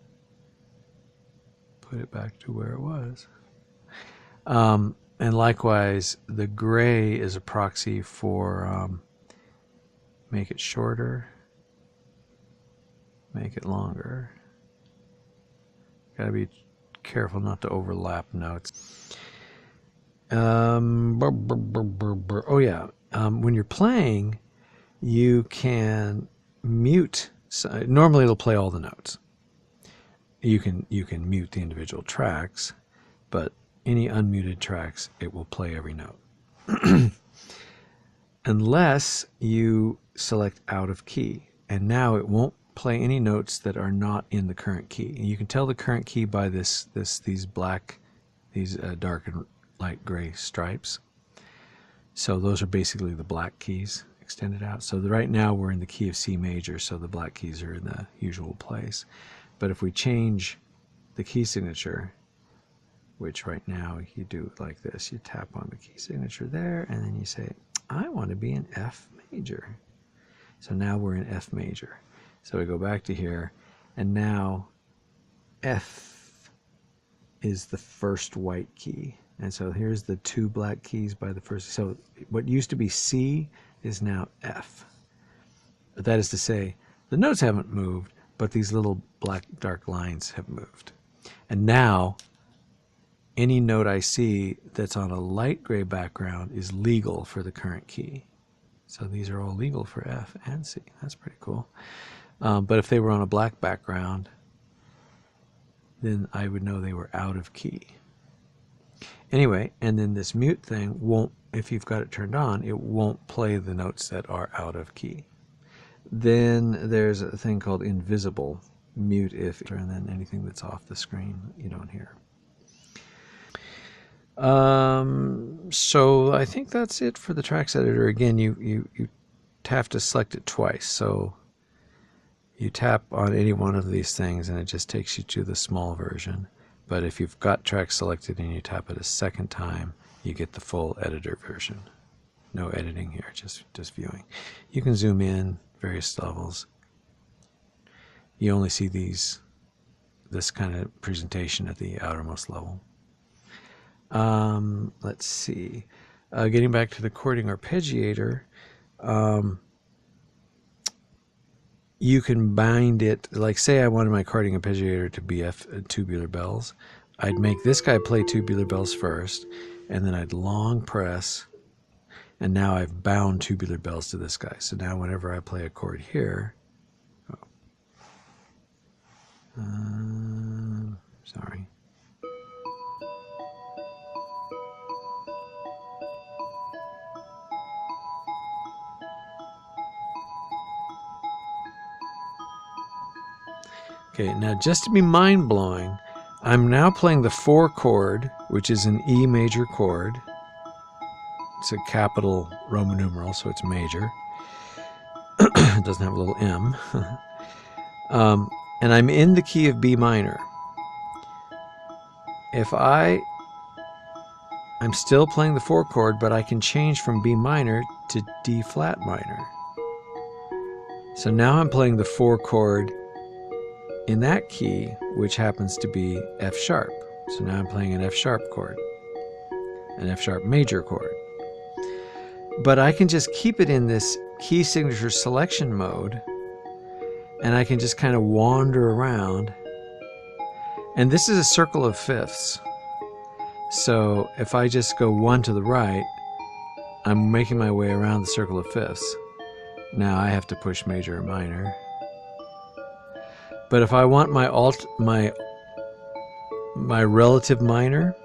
put it back to where it was. And likewise, the gray is a proxy for make it shorter, make it longer. Gotta be careful not to overlap notes. Oh yeah, when you're playing, you can mute. Normally it'll play all the notes. You can mute the individual tracks, but any unmuted tracks, it will play every note. Unless you select out of key, and now it won't play any notes that are not in the current key. And you can tell the current key by these dark and light gray stripes. So those are basically the black keys extended out. So right now we're in the key of C major, so the black keys are in the usual place. But if we change the key signature, which right now you do it like this, you tap on the key signature there, and then you say, I want to be in F major. So now we're in F major. So we go back to here, and now F is the first white key. And so here's the two black keys by the first. So what used to be C is now F. That is to say, the notes haven't moved, but these little black dark lines have moved. And now, any note I see that's on a light gray background is legal for the current key. So these are all legal for F and C. That's pretty cool. But if they were on a black background, then I would know they were out of key. Anyway, and then this mute thing won't, if you've got it turned on, it won't play the notes that are out of key. Then there's a thing called invisible, mute if, and then anything that's off the screen you don't hear. So I think that's it for the tracks editor. Again, you have to select it twice. So you tap on any one of these things and it just takes you to the small version. But if you've got tracks selected and you tap it a second time, you get the full editor version. No editing here, just viewing. You can zoom in various levels. You only see this kind of presentation at the outermost level. Let's see. Getting back to the chording arpeggiator, you can bind it, like say I wanted my chording arpeggiator to be tubular bells. I'd make this guy play tubular bells first, and then I'd long press, and now I've bound tubular bells to this guy. So now whenever I play a chord here, sorry. Okay, now just to be mind-blowing, I'm now playing the 4 chord, which is an E major chord. It's a capital Roman numeral, so it's major. It doesn't have a little M. And I'm in the key of B minor. If I'm still playing the 4 chord, but I can change from B minor to D flat minor. So now I'm playing the 4 chord in that key, which happens to be F sharp. So now I'm playing an F sharp chord, an F sharp major chord. But I can just keep it in this key signature selection mode, and I can just kind of wander around. And this is a circle of fifths. So if I just go 1 to the right, I'm making my way around the circle of fifths. Now I have to push major or minor. But if I want my relative minor,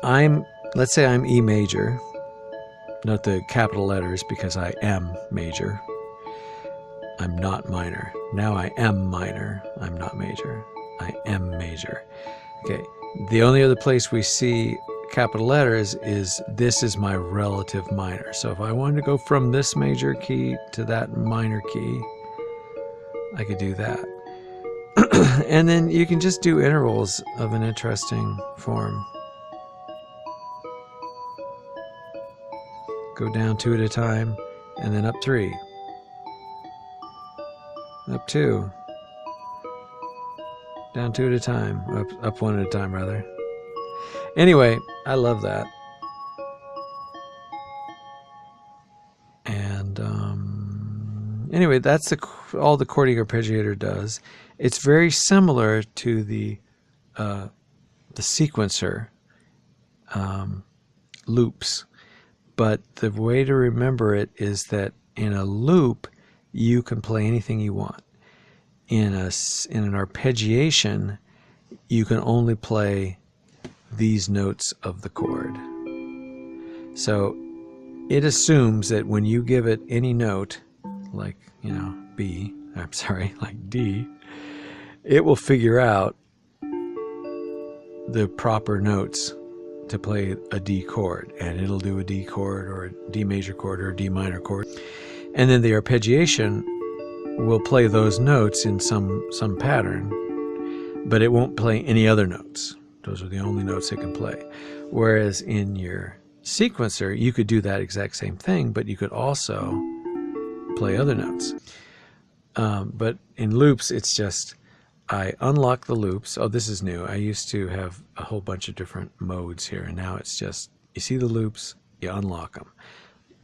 let's say I'm E major. Note the capital letters because I am major. I'm not minor. Now I am minor. I'm not major. I am major. Okay. The only other place we see capital letters is this is my relative minor. So if I wanted to go from this major key to that minor key, I could do that. And then you can just do intervals of an interesting form. Go down 2 at a time, and then up 3. Up 2. Down 2 at a time. Up 1 at a time, rather. Anyway, I love that. And anyway, that's all the chording arpeggiator does. It's very similar to the sequencer loops, but the way to remember it is that in a loop you can play anything you want. In an arpeggiation, you can only play these notes of the chord. So it assumes that when you give it any note, like, you know, like D, it will figure out the proper notes to play a D chord, and it'll do a D chord or a D major chord or a D minor chord. And then the arpeggiation will play those notes in some pattern, but it won't play any other notes. Those are the only notes it can play. Whereas in your sequencer, you could do that exact same thing, but you could also play other notes. But in loops, it's just, I unlock the loops. Oh, this is new. I used to have a whole bunch of different modes here, and now it's just, you see the loops, you unlock them.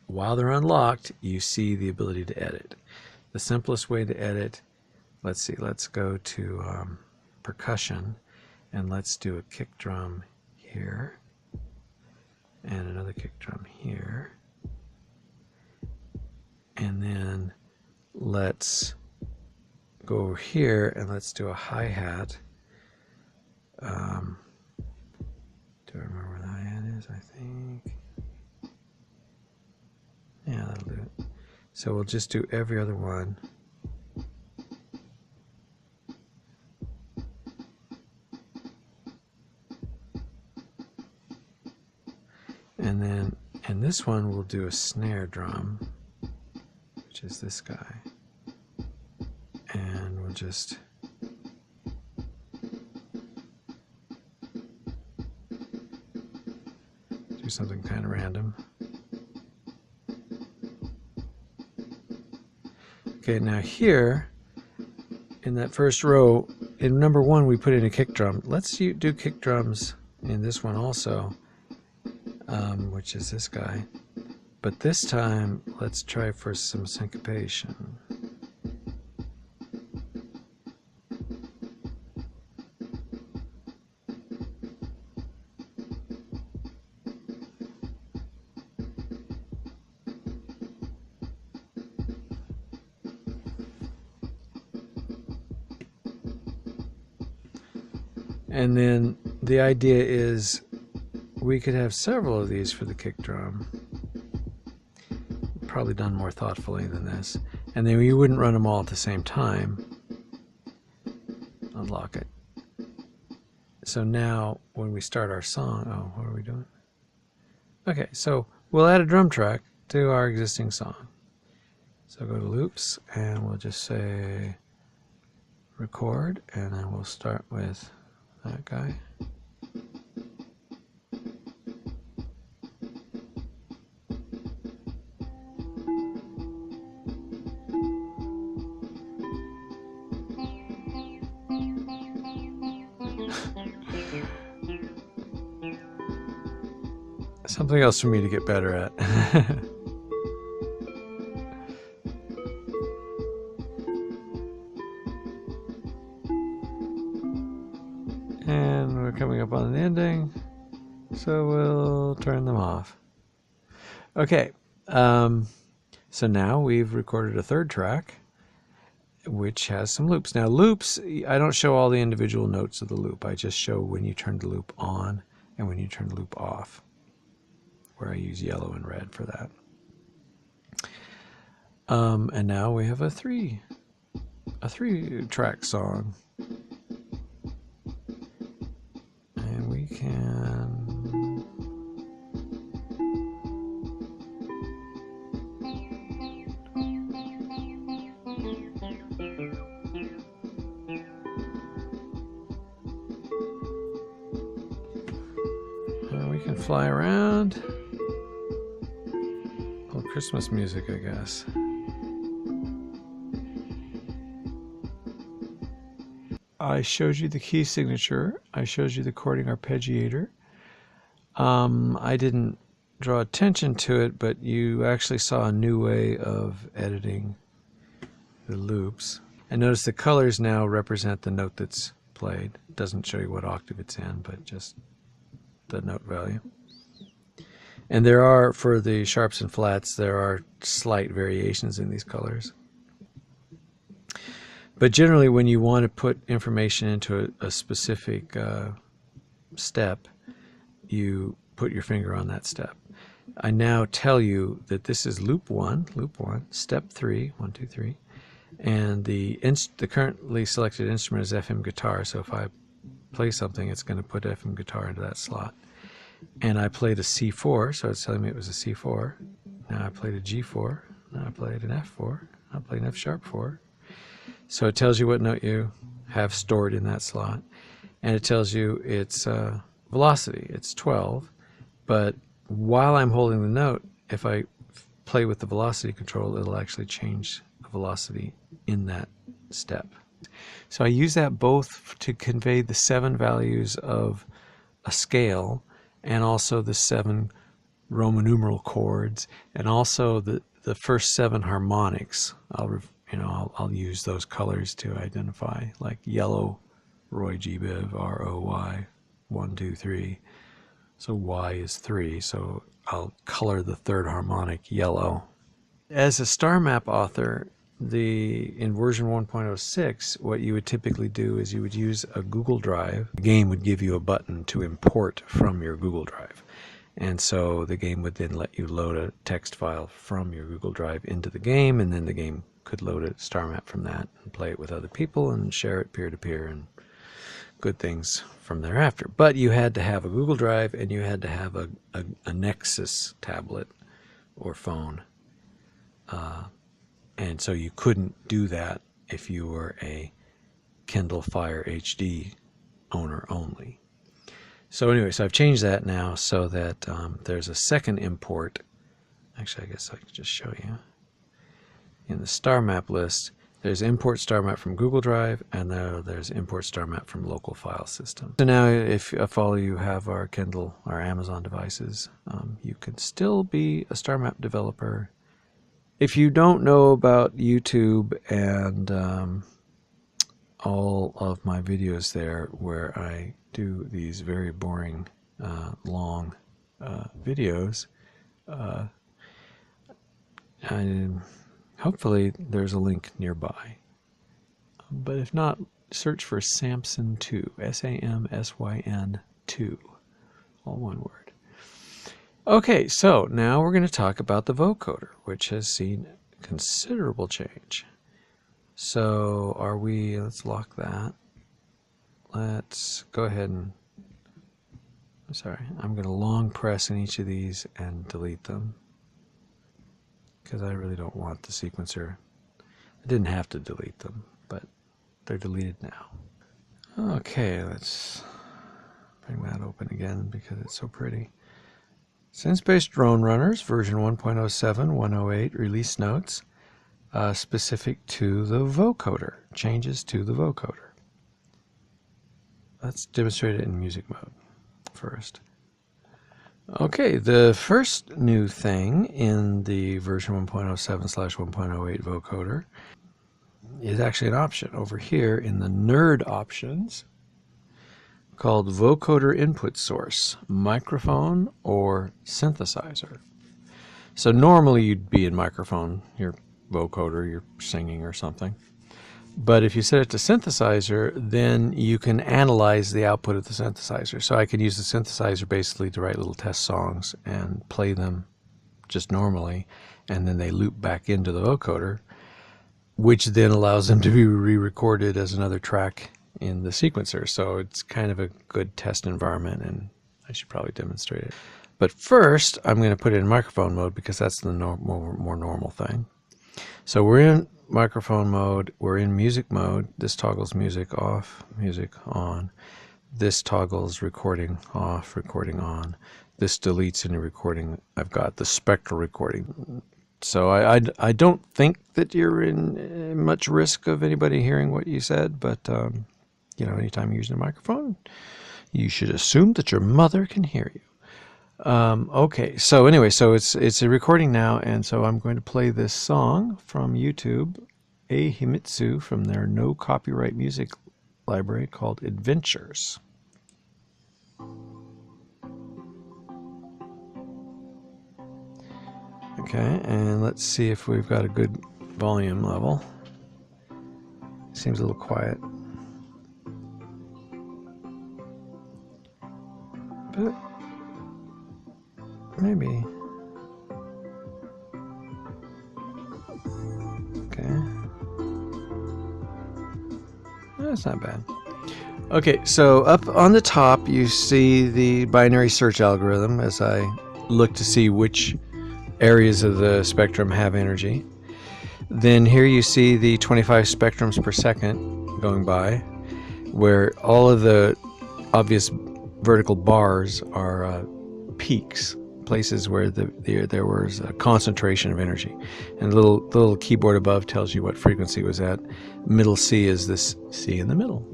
While they're unlocked, you see the ability to edit. The simplest way to edit, let's see, let's go to percussion, and let's do a kick drum here, and another kick drum here, and then let's go over here and let's do a hi-hat. Do I remember where the hi-hat is? I think. Yeah, that'll do it. So we'll just do every other one. And then in this one we'll do a snare drum, which is this guy. And we'll just do something kind of random. Okay, now here in that first row, in number 1 we put in a kick drum. Let's do kick drums in this one also, which is this guy. But this time, let's try for some syncopation. And then the idea is we could have several of these for the kick drum. Probably done more thoughtfully than this. And then you wouldn't run them all at the same time. Unlock it. So now when we start our song, oh, what are we doing? Okay, so we'll add a drum track to our existing song. So go to loops and we'll just say record, and then we'll start with that guy. Something else for me to get better at. And we're coming up on an ending, so we'll turn them off. Okay, so now we've recorded a third track, which has some loops. Now loops, I don't show all the individual notes of the loop. I just show when you turn the loop on and when you turn the loop off, where I use yellow and red for that. And now we have a three track song. And we can fly around. Little Christmas music, I guess. I showed you the key signature. I showed you the chording arpeggiator. I didn't draw attention to it, but you actually saw a new way of editing the loops. And notice the colors now represent the note that's played. It doesn't show you what octave it's in, but just the note value. And there are, for the sharps and flats, there are slight variations in these colors. But generally, when you want to put information into a specific step, you put your finger on that step. I now tell you that this is loop 1, step 3, 1, 2, 3, and the currently selected instrument is FM guitar, so if I play something, it's going to put FM guitar into that slot. And I played a C4, so it's telling me it was a C4. Now I played a G4, now I played an F4, I played an F sharp 4. So it tells you what note you have stored in that slot, and it tells you its velocity. It's 12, but while I'm holding the note, if I play with the velocity control, it'll actually change the velocity in that step. So I use that both to convey the 7 values of a scale, and also the 7 Roman numeral chords, and also the first 7 harmonics. I'll use those colors to identify, like yellow, Roy G. Biv, R-O-Y, 1, 2, 3. So Y is 3, so I'll color the 3rd harmonic yellow. As a star map author, in version 1.06, what you would typically do is you would use a Google Drive. The game would give you a button to import from your Google Drive. And so the game would then let you load a text file from your Google Drive into the game, and then the game could load a star map from that and play it with other people and share it peer-to-peer and good things from thereafter. But you had to have a Google Drive, and you had to have a Nexus tablet or phone. And so you couldn't do that if you were a Kindle Fire HD owner only. So anyway, so I've changed that now so that there's a second import. Actually, I guess I could just show you. In the star map list, there's import star map from Google Drive, and there's import star map from local file system. So now if all of you have our Kindle or Amazon devices, you can still be a star map developer. If you don't know about YouTube and all of my videos there where I do these very boring, long videos, hopefully there's a link nearby. But if not, search for Samsyn 2, S-A-M-S-Y-N 2, all one word. Okay, so now we're going to talk about the vocoder, which has seen considerable change. So let's lock that. Let's go ahead and, I'm going to long press in each of these and delete them, because I really don't want the sequencer. I didn't have to delete them, but they're deleted now. Okay, let's bring that open again because it's so pretty. synSpace Drone Runners, version 1.07, 108, release notes, specific to the vocoder, changes to the vocoder. Let's demonstrate it in music mode first. Okay, the first new thing in the version 1.07/1.08 vocoder is actually an option over here in the nerd options called vocoder input source, microphone or synthesizer. So normally you'd be in microphone, your vocoder, you're singing or something. But if you set it to synthesizer, then you can analyze the output of the synthesizer. So I can use the synthesizer basically to write little test songs and play them just normally, and then they loop back into the vocoder, which then allows them to be re-recorded as another track in the sequencer. So it's kind of a good test environment, and I should probably demonstrate it. But first, I'm going to put it in microphone mode because that's the more normal thing. So we're in microphone mode, we're in music mode. This toggles music off, music on. This toggles recording off, recording on. This deletes any recording. I've got the spectral recording. So I don't think that you're in much risk of anybody hearing what you said, but anytime you're using a microphone, you should assume that your mother can hear you. Okay, so anyway, so it's a recording now, and so I'm going to play this song from YouTube, A Himitsu, from their no copyright music library called Adventures. Okay, and let's see if we've got a good volume level. Seems a little quiet. But maybe. Okay. That's not bad. Okay, so up on the top you see the binary search algorithm as I look to see which areas of the spectrum have energy. Then here you see the 25 spectrums per second going by, where all of the obvious vertical bars are peaks, places where there was a concentration of energy. And the little keyboard above tells you what frequency it was at. Middle C is this C in the middle.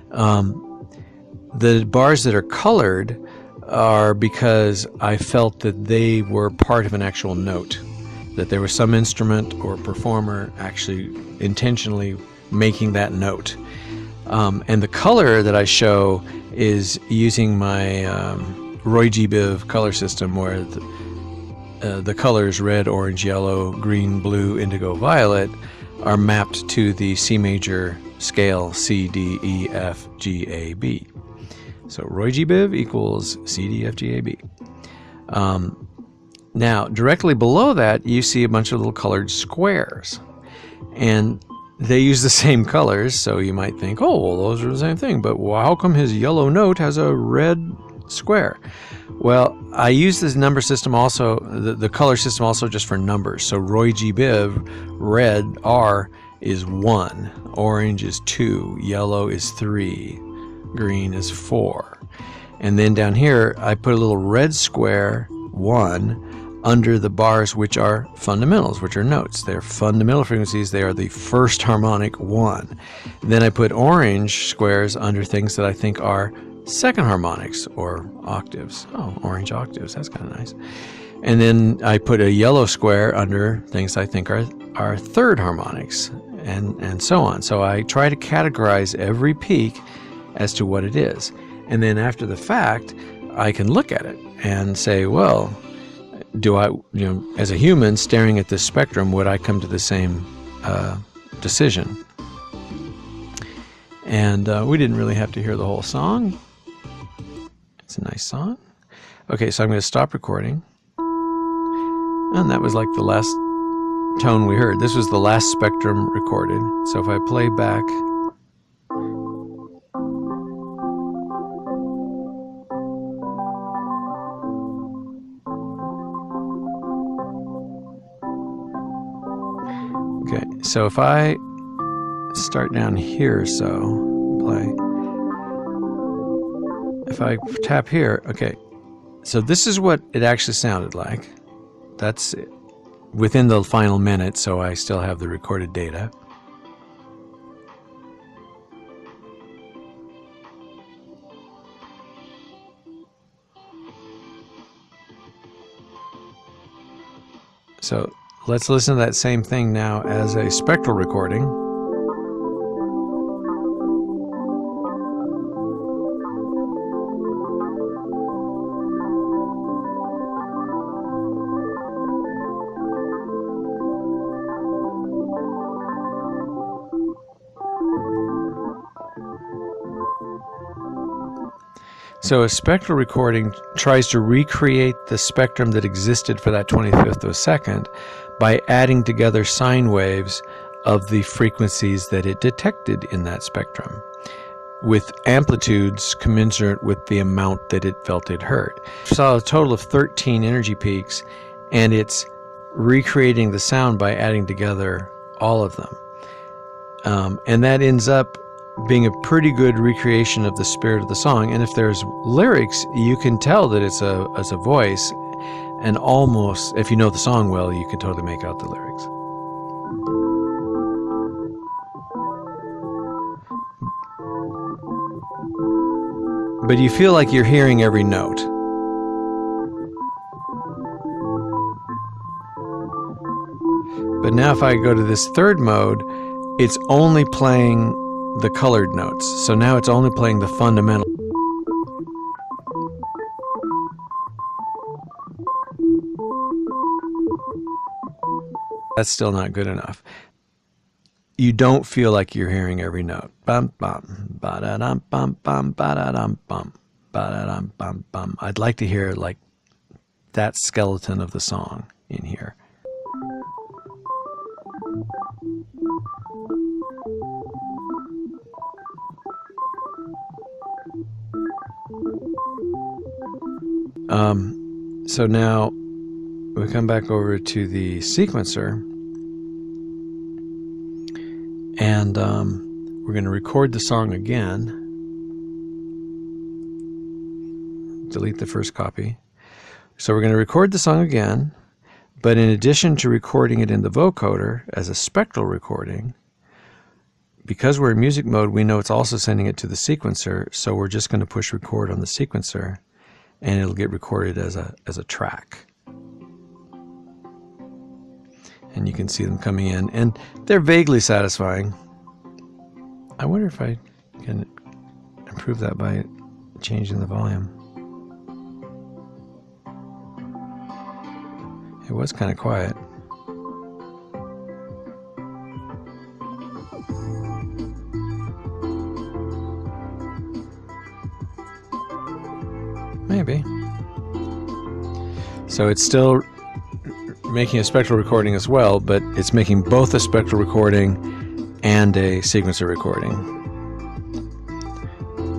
The bars that are colored are because I felt that they were part of an actual note, that there was some instrument or performer actually intentionally making that note. And the color that I show is using my Roy G. Biv color system, where the colors red, orange, yellow, green, blue, indigo, violet are mapped to the C major scale C, D, E, F, G, A, B. So Roy G. Biv equals C, D, F, G, A, B. Now, directly below that, you see a bunch of little colored squares. And they use the same colors, so you might think, oh, well, those are the same thing. But how come his yellow note has a red square? Well, I use this number system also, the color system also just for numbers. So Roy G. Biv, red, R, is 1. Orange is 2. Yellow is 3. Green is 4. And then down here, I put a little red square, 1, under the bars which are fundamentals, which are notes. They're fundamental frequencies. They are the first harmonic 1. Then I put orange squares under things that I think are second harmonics or octaves. Oh, orange octaves. That's kind of nice. And then I put a yellow square under things I think are third harmonics, and so on. So I try to categorize every peak as to what it is. And then after the fact, I can look at it and say, well, do I, as a human staring at this spectrum, would I come to the same decision? And we didn't really have to hear the whole song. It's a nice song. Okay, so I'm going to stop recording. And that was like the last tone we heard. This was the last spectrum recorded. So if I play back, okay, so if I start down here, so play. If I tap here, okay, so this is what it actually sounded like. That's within the final minute, so I still have the recorded data. So let's listen to that same thing now as a spectral recording. So a spectral recording tries to recreate the spectrum that existed for that 25th of a second by adding together sine waves of the frequencies that it detected in that spectrum, with amplitudes commensurate with the amount that it felt it heard. We saw a total of 13 energy peaks, and it's recreating the sound by adding together all of them. And that ends up being a pretty good recreation of the spirit of the song. And if there's lyrics, you can tell that it's a voice, and almost, if you know the song well, you can totally make out the lyrics. But you feel like you're hearing every note. But now if I go to this third mode, it's only playing the colored notes. So now it's only playing the fundamental. That's still not good enough. You don't feel like you're hearing every note. Bum bum ba da dum bum bum ba da dum bum ba da dum bum bum. I'd like to hear like that skeleton of the song in here. So now we come back over to the sequencer, and we're going to record the song again. Delete the first copy. So we're going to record the song again, but in addition to recording it in the vocoder as a spectral recording, because we're in music mode, we know it's also sending it to the sequencer, so we're just going to push record on the sequencer, and it'll get recorded as a track. And you can see them coming in, and they're vaguely satisfying. I wonder if I can improve that by changing the volume. It was kind of quiet. Maybe. So it's still making a spectral recording as well, but it's making both a spectral recording and a sequencer recording.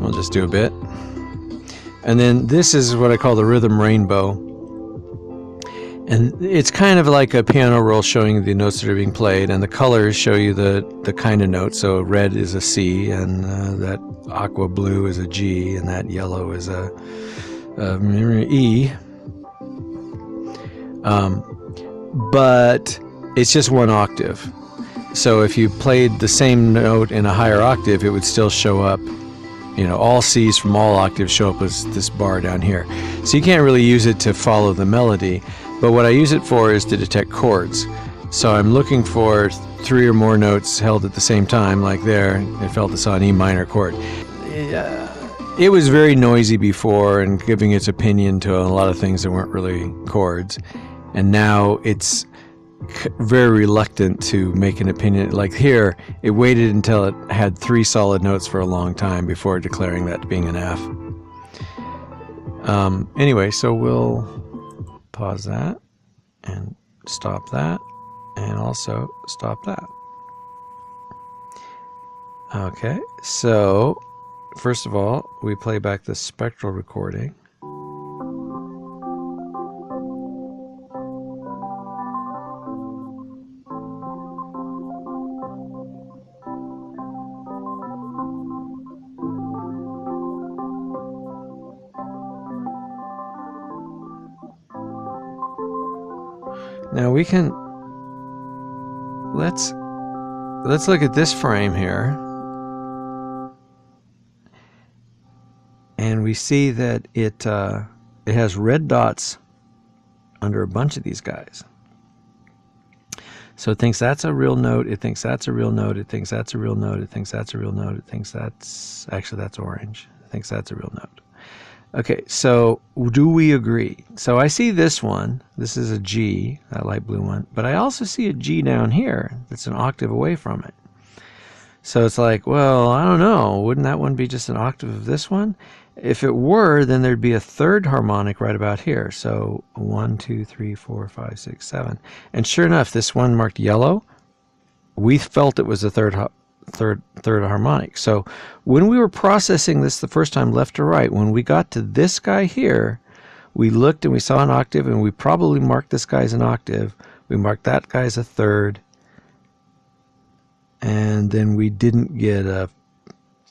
I'll just do a bit. And then this is what I call the rhythm rainbow. And it's kind of like a piano roll showing the notes that are being played, and the colors show you the kind of note. So red is a C, and that aqua blue is a G, and that yellow is a E. But it's just one octave. So if you played the same note in a higher octave, it would still show up. You know, all C's from all octaves show up as this bar down here. So you can't really use it to follow the melody. But what I use it for is to detect chords. So I'm looking for 3 or more notes held at the same time, like there. It felt this on E minor chord. It was very noisy before and giving its opinion to a lot of things that weren't really chords. And now it's very reluctant to make an opinion. Like here, it waited until it had 3 solid notes for a long time before declaring that being an F. Anyway, so we'll pause that and stop that and also stop that. Okay, so first of all, we play back the spectral recording. Now we can, let's look at this frame here, and we see that it has red dots under a bunch of these guys. So it thinks that's a real note, it thinks that's a real note, it thinks that's a real note, it thinks that's a real note, it thinks that's, actually that's orange, it thinks that's a real note. Okay, so do we agree? So I see this one. This is a G, that light blue one. But I also see a G down here that's an octave away from it. So it's like, well, I don't know. Wouldn't that one be just an octave of this one? If it were, then there'd be a third harmonic right about here. So 1, 2, 3, 4, 5, 6, 7. And sure enough, this one marked yellow, we felt it was the third harmonic. So when we were processing this the first time left to right, when we got to this guy here, we looked and we saw an octave, and we probably marked this guy as an octave. We marked that guy as a third, and then we didn't get a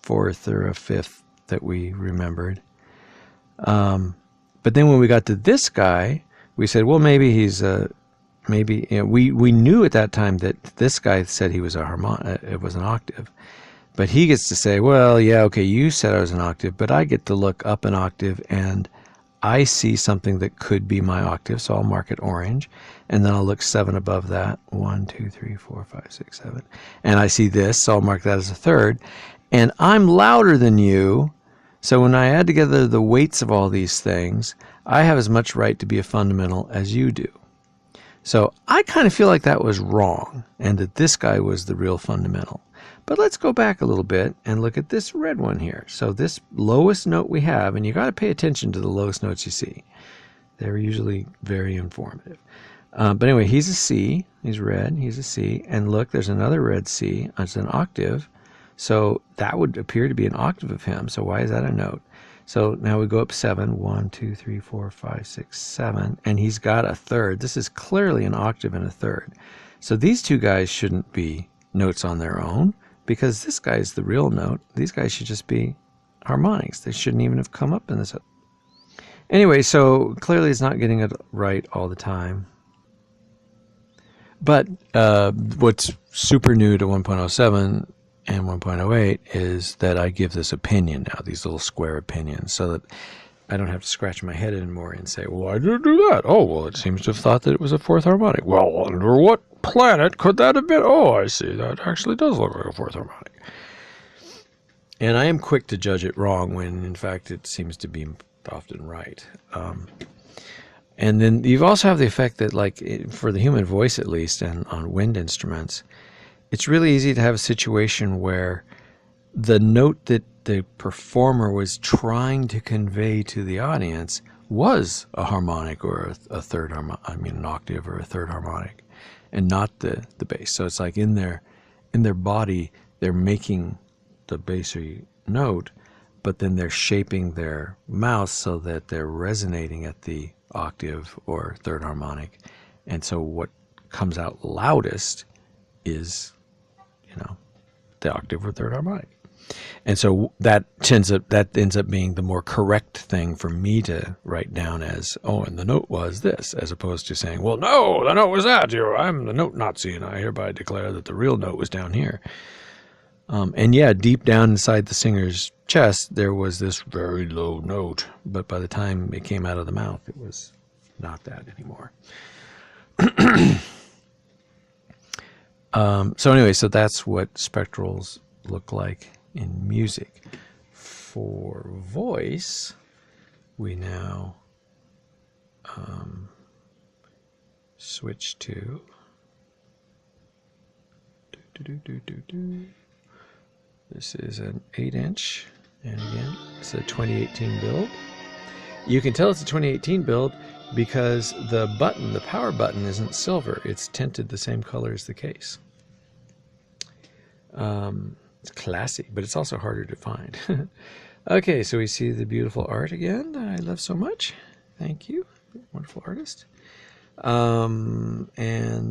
4th or a 5th that we remembered. But then when we got to this guy, we said, well, maybe he's maybe, you know, we knew at that time that this guy said he was a harmonic, it was an octave. But he gets to say, well, yeah, okay, you said I was an octave, but I get to look up an octave and I see something that could be my octave, so I'll mark it orange. And then I'll look 7 above that. 1, 2, 3, 4, 5, 6, 7. And I see this, so I'll mark that as a third. And I'm louder than you. So when I add together the weights of all these things, I have as much right to be a fundamental as you do. So I kind of feel like that was wrong and that this guy was the real fundamental. But let's go back a little bit and look at this red one here. So this lowest note we have, and you got to pay attention to the lowest notes you see. They're usually very informative. But anyway, he's a C. He's red. He's a C. And look, there's another red C. It's an octave. So that would appear to be an octave of him. So why is that a note? So now we go up 7. 1, 2, 3, 4, 5, 6, 7. And he's got a third. This is clearly an octave and a third. So these two guys shouldn't be notes on their own because this guy's the real note. These guys should just be harmonics. They shouldn't even have come up in this. Anyway, so clearly it's not getting it right all the time. But what's super new to 1.07 and 1.08 is that I give this opinion now, these little square opinions, so that I don't have to scratch my head anymore and say, well, why did it do that? Oh, well, it seems to have thought that it was a fourth harmonic. Well, under what planet could that have been? Oh, I see. That actually does look like a fourth harmonic. And I am quick to judge it wrong when, in fact, it seems to be often right. And then you also have the effect that, like, for the human voice at least, and on wind instruments, it's really easy to have a situation where the note that the performer was trying to convey to the audience was a harmonic or a third harmonic, I mean an octave or a third harmonic, and not the bass. So it's like in their body, they're making the bassy note, but then they're shaping their mouth so that they're resonating at the octave or third harmonic. And so what comes out loudest is, the octave or third harmonic. And so that ends up being the more correct thing for me to write down as, oh, and the note was this, as opposed to saying, well, no, the note was that. I'm the note Nazi, and I hereby declare that the real note was down here. And yeah, deep down inside the singer's chest, there was this very low note, but by the time it came out of the mouth, it was not that anymore. So anyway, so that's what spectrals look like in music. For voice, we now switch to this is an 8-inch, and again, it's a 2018 build. You can tell it's a 2018 build because the button, the power button, isn't silver. It's tinted the same color as the case. It's classy, but it's also harder to find. Okay, so we see the beautiful art again that I love so much. Thank you, wonderful artist. And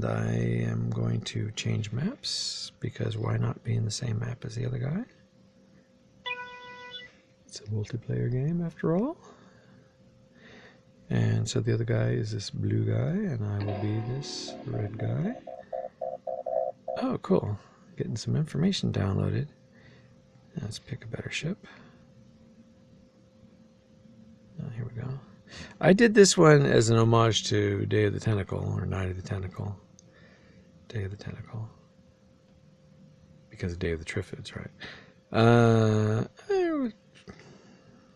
I am going to change maps because why not be in the same map as the other guy? It's a multiplayer game after all. And so the other guy is this blue guy, and I will be this red guy. Oh, cool. Getting some information downloaded. Let's pick a better ship. Oh, here we go. I did this one as an homage to Day of the Tentacle, or Night of the Tentacle. Day of the Tentacle. Because of Day of the Triffids, right?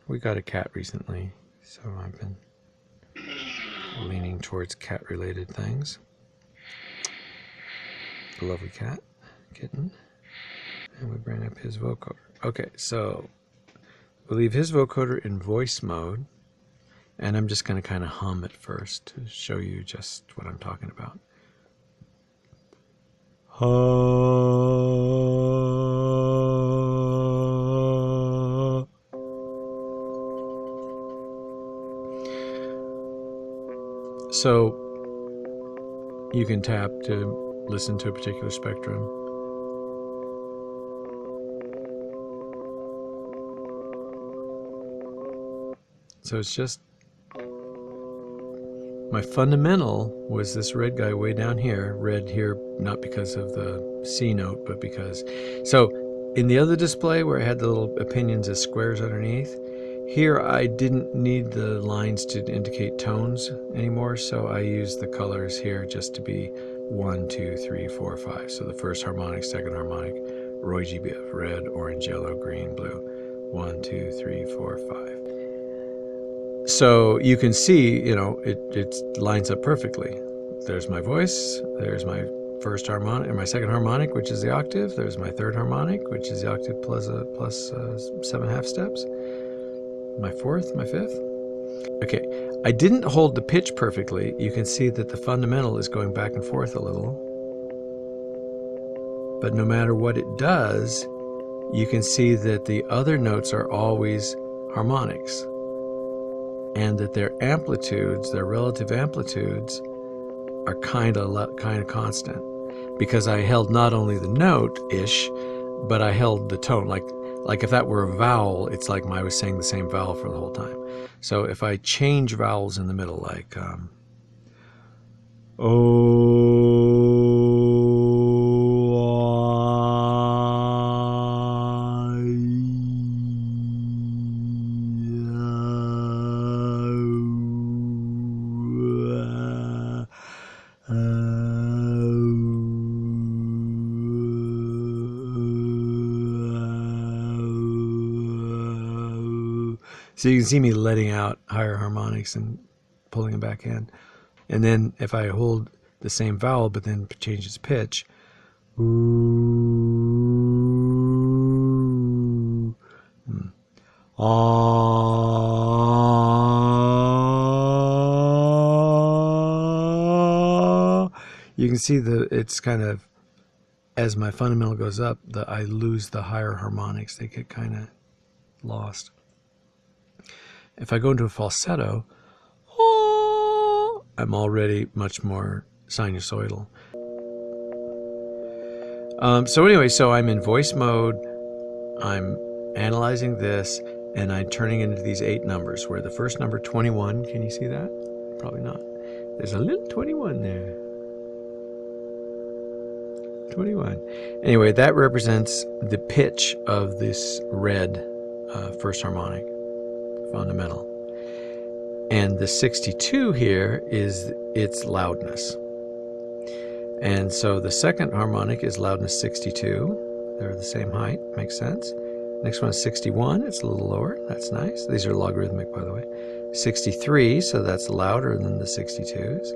We got a cat recently, so I've been leaning towards cat-related things. A lovely cat, kitten. And we bring up his vocoder. Okay, so we'll leave his vocoder in voice mode. And I'm just going to kind of hum at first to show you just what I'm talking about. So you can tap to listen to a particular spectrum. So it's just, my fundamental was this red guy way down here. Red here, not because of the C note, but because... So in the other display where I had the little opinions as squares underneath, here I didn't need the lines to indicate tones anymore, so I used the colors here just to be 1, 2, 3, 4, 5. So the first harmonic, second harmonic, Roy GBF, red, orange, yellow, green, blue. 1, 2, 3, 4, 5. So you can see, you know, it lines up perfectly. There's my voice, there's my first harmonic, or my second harmonic, which is the octave. There's my third harmonic, which is the octave plus 7 half steps. My fourth, my fifth. Okay, I didn't hold the pitch perfectly. You can see that the fundamental is going back and forth a little. But no matter what it does, you can see that the other notes are always harmonics, and that their amplitudes, their relative amplitudes, are kind of constant, because I held not only the note-ish, but I held the tone. Like if that were a vowel, it's like I was saying the same vowel for the whole time. So if I change vowels in the middle, like so you can see me letting out higher harmonics and pulling them back in. And then if I hold the same vowel but then change its pitch, you can see that it's kind of, as my fundamental goes up, I lose the higher harmonics. They get kind of lost. If I go into a falsetto, I'm already much more sinusoidal. So anyway, so I'm in voice mode. I'm analyzing this, and I'm turning into these 8 numbers, where the first number, 21, can you see that? Probably not. There's a little 21 there. 21. Anyway, that represents the pitch of this red first harmonic fundamental. And the 62 here is its loudness. And so the second harmonic is loudness 62. They're the same height, makes sense. Next one is 61, it's a little lower, that's nice. These are logarithmic, by the way. 63, so that's louder than the 62s.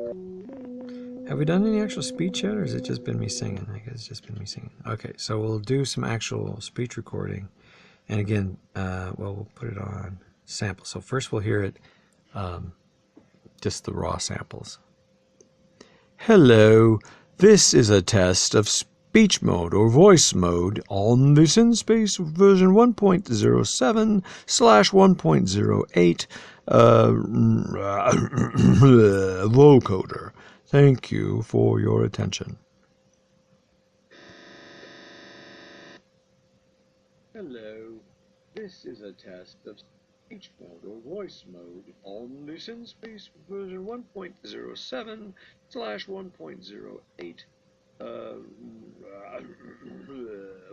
Have we done any actual speech yet, or has it just been me singing? I guess it's just been me singing. Okay, so we'll do some actual speech recording. And again, well, we'll put it on sample. So first we'll hear it, just the raw samples. Hello, this is a test of speech mode or voice mode on the synSpace version 1.07/1.08 vocoder. Thank you for your attention. Hello, this is a test of speech mode or voice mode on the synSpace version 1.07/1.08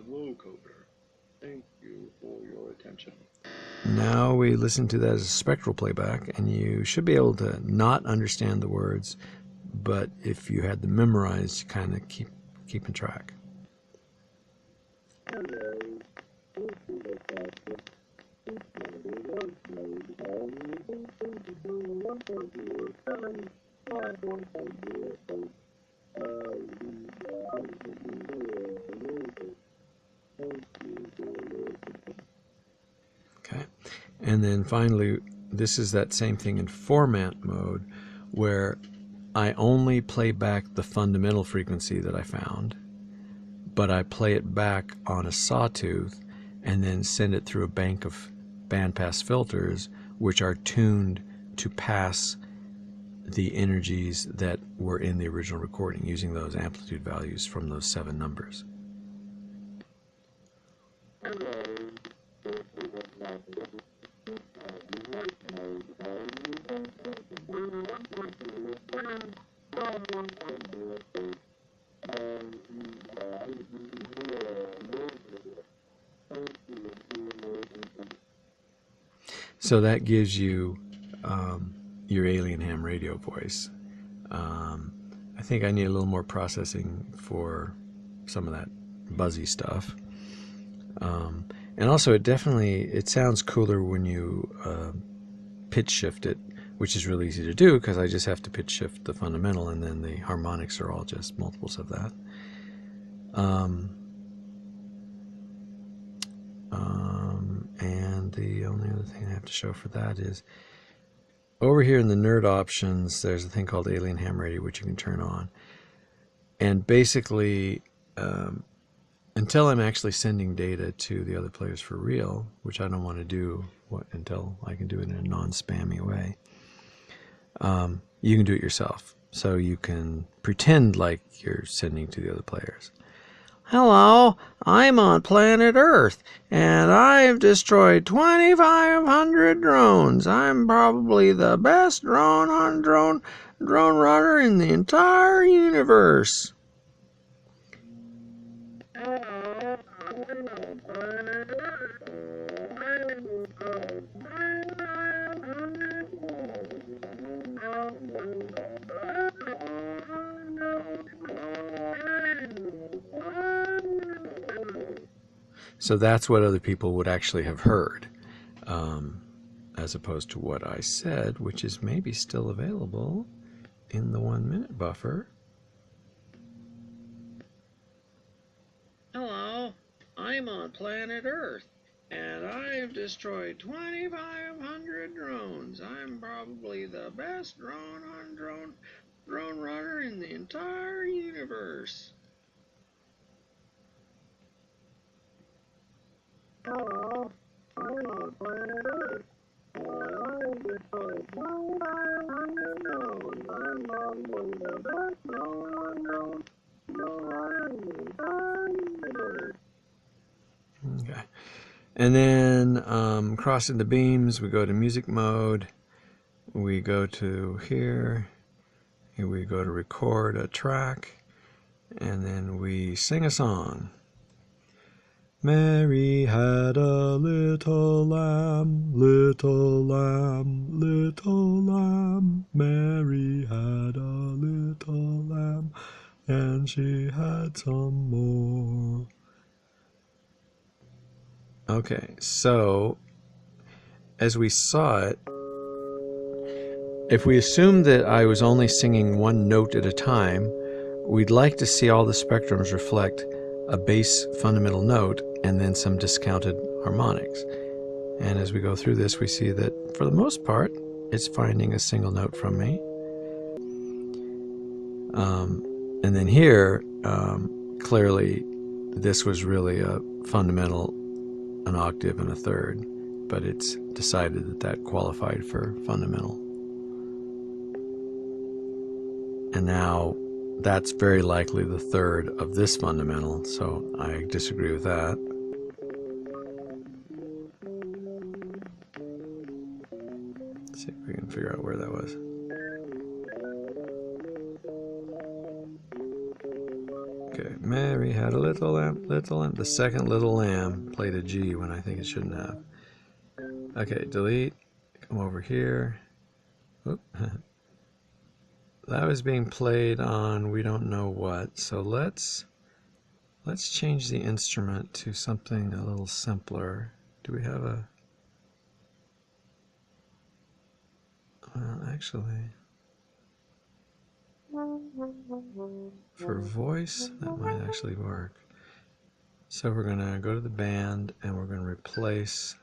vocoder. Thank you for your attention. Now we listen to that as a spectral playback, and you should be able to not understand the words, but if you had them memorized, you kind of keeping track. Hello, this is a test of speech mode or voice mode on the 1.07/1.08 Okay, and then finally, this is that same thing in format mode, where I only play back the fundamental frequency that I found, but I play it back on a sawtooth and then send it through a bank of bandpass filters, which are tuned to pass the energies that were in the original recording, using those amplitude values from those 7 numbers. So that gives you your alien ham radio voice. I think I need a little more processing for some of that buzzy stuff. And also, it sounds cooler when you pitch shift it, which is really easy to do because I just have to pitch shift the fundamental, and then the harmonics are all just multiples of that. And the only other thing I have to show for that is over here in the nerd options, there's a thing called Alien Ham Radio, which you can turn on. And basically, until I'm actually sending data to the other players for real, which I don't want to do until I can do it in a non-spammy way, you can do it yourself. So you can pretend like you're sending to the other players. Hello, I'm on planet Earth, and I've destroyed 2,500 drones. I'm probably the best drone runner in the entire universe. So that's what other people would actually have heard, as opposed to what I said, which is maybe still available in the 1-minute buffer. Hello, I'm on planet Earth, and I've destroyed 2,500 drones. I'm probably the best drone runner in the entire universe. Hello, I'm on planet Earth, and I've destroyed 2,500 drones. I'm probably the best drone runner in the entire universe. Okay. And then crossing the beams, we go to music mode. We go to here. Here we go to record a track. And then we sing a song. Mary had a little lamb, little lamb, little lamb. Mary had a little lamb, and she had some more. Okay, so as we saw it, if we assume that I was only singing one note at a time, we'd like to see all the spectrums reflect a bass fundamental note and then some discounted harmonics. And as we go through this, we see that for the most part, it's finding a single note from me. And then here, clearly, this was really a fundamental, an octave and a third, but it's decided that that qualified for fundamental. And now that's very likely the third of this fundamental, so I disagree with that. Let's see if we can figure out where that was. Okay, Mary had a little lamb, little lamb. The second little lamb played a G when I think it shouldn't have. Okay, delete, come over here. Oop. That was being played on we don't know what, so let's change the instrument to something a little simpler. Do we have a... Well, actually, for voice, that might actually work. So we're going to go to the band and we're going to replace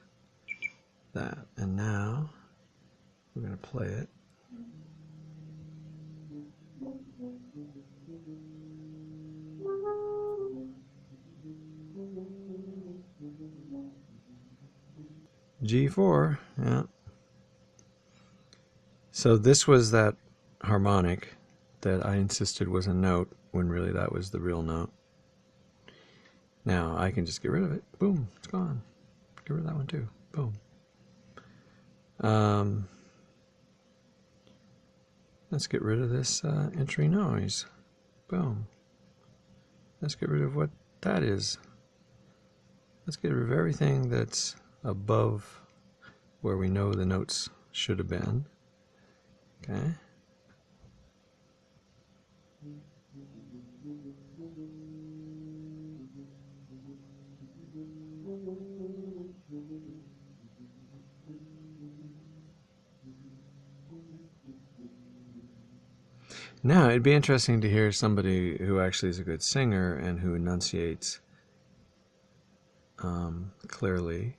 that. And now we're going to play it. G4, yeah. So this was that harmonic that I insisted was a note when really that was the real note. Now I can just get rid of it. Boom, it's gone. Get rid of that one too. Boom. Let's get rid of this entry noise. Boom. Let's get rid of what that is. Let's get rid of everything that's above where we know the notes should have been. Okay. Now, it'd be interesting to hear somebody who actually is a good singer and who enunciates clearly.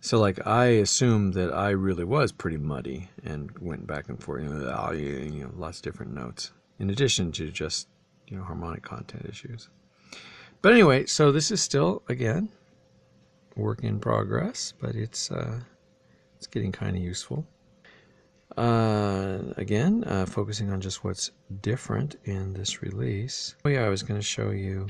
So, like, I assumed that I really was pretty muddy and went back and forth, lots of different notes, in addition to just, harmonic content issues. But anyway, so this is still, again, work in progress, but it's getting kind of useful. Again, focusing on just what's different in this release. Oh yeah, I was going to show you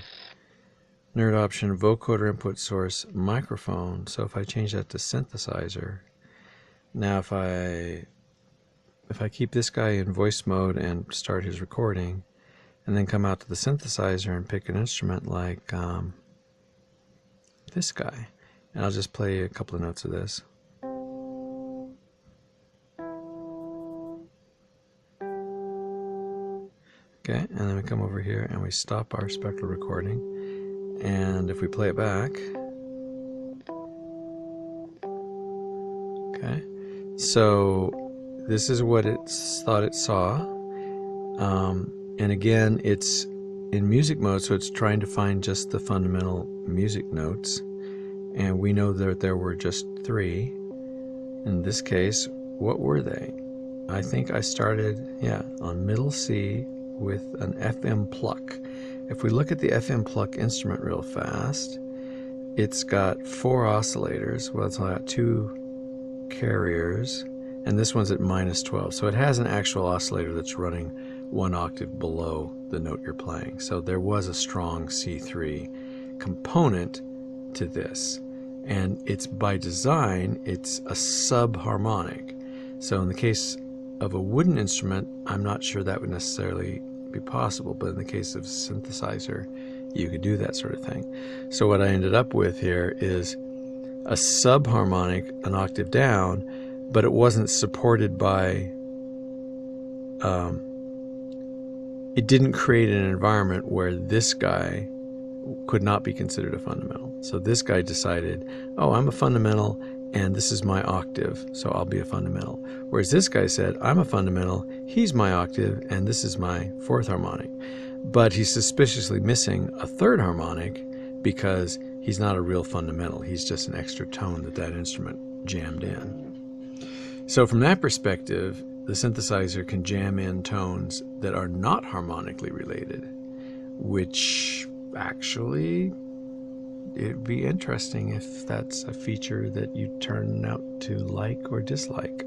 nerd option vocoder input source microphone. So if I change that to synthesizer, now if I keep this guy in voice mode and start his recording, and then come out to the synthesizer and pick an instrument like this guy, and I'll just play a couple of notes of this. Okay, and then we come over here and we stop our spectral recording, and if we play it back, okay, so this is what it thought it saw, and again, it's in music mode, so it's trying to find just the fundamental music notes, and we know that there were just 3. In this case, what were they? I think I started, on middle C with an FM pluck. If we look at the FM pluck instrument real fast, it's got 4 oscillators. Well, it's only got 2 carriers, and this one's at -12. So it has an actual oscillator that's running 1 octave below the note you're playing. So there was a strong C3 component to this. And it's by design, it's a subharmonic. So in the case of a wooden instrument, I'm not sure that would necessarily be possible, but in the case of synthesizer, you could do that sort of thing. So what I ended up with here is a subharmonic, an octave down, but it wasn't supported by, it didn't create an environment where this guy could not be considered a fundamental. So this guy decided, oh, I'm a fundamental and this is my octave, so I'll be a fundamental. Whereas this guy said, I'm a fundamental, he's my octave, and this is my 4th harmonic. But he's suspiciously missing a 3rd harmonic because he's not a real fundamental. He's just an extra tone that instrument jammed in. So from that perspective, the synthesizer can jam in tones that are not harmonically related, which actually, it'd be interesting if that's a feature that you turn out to like or dislike.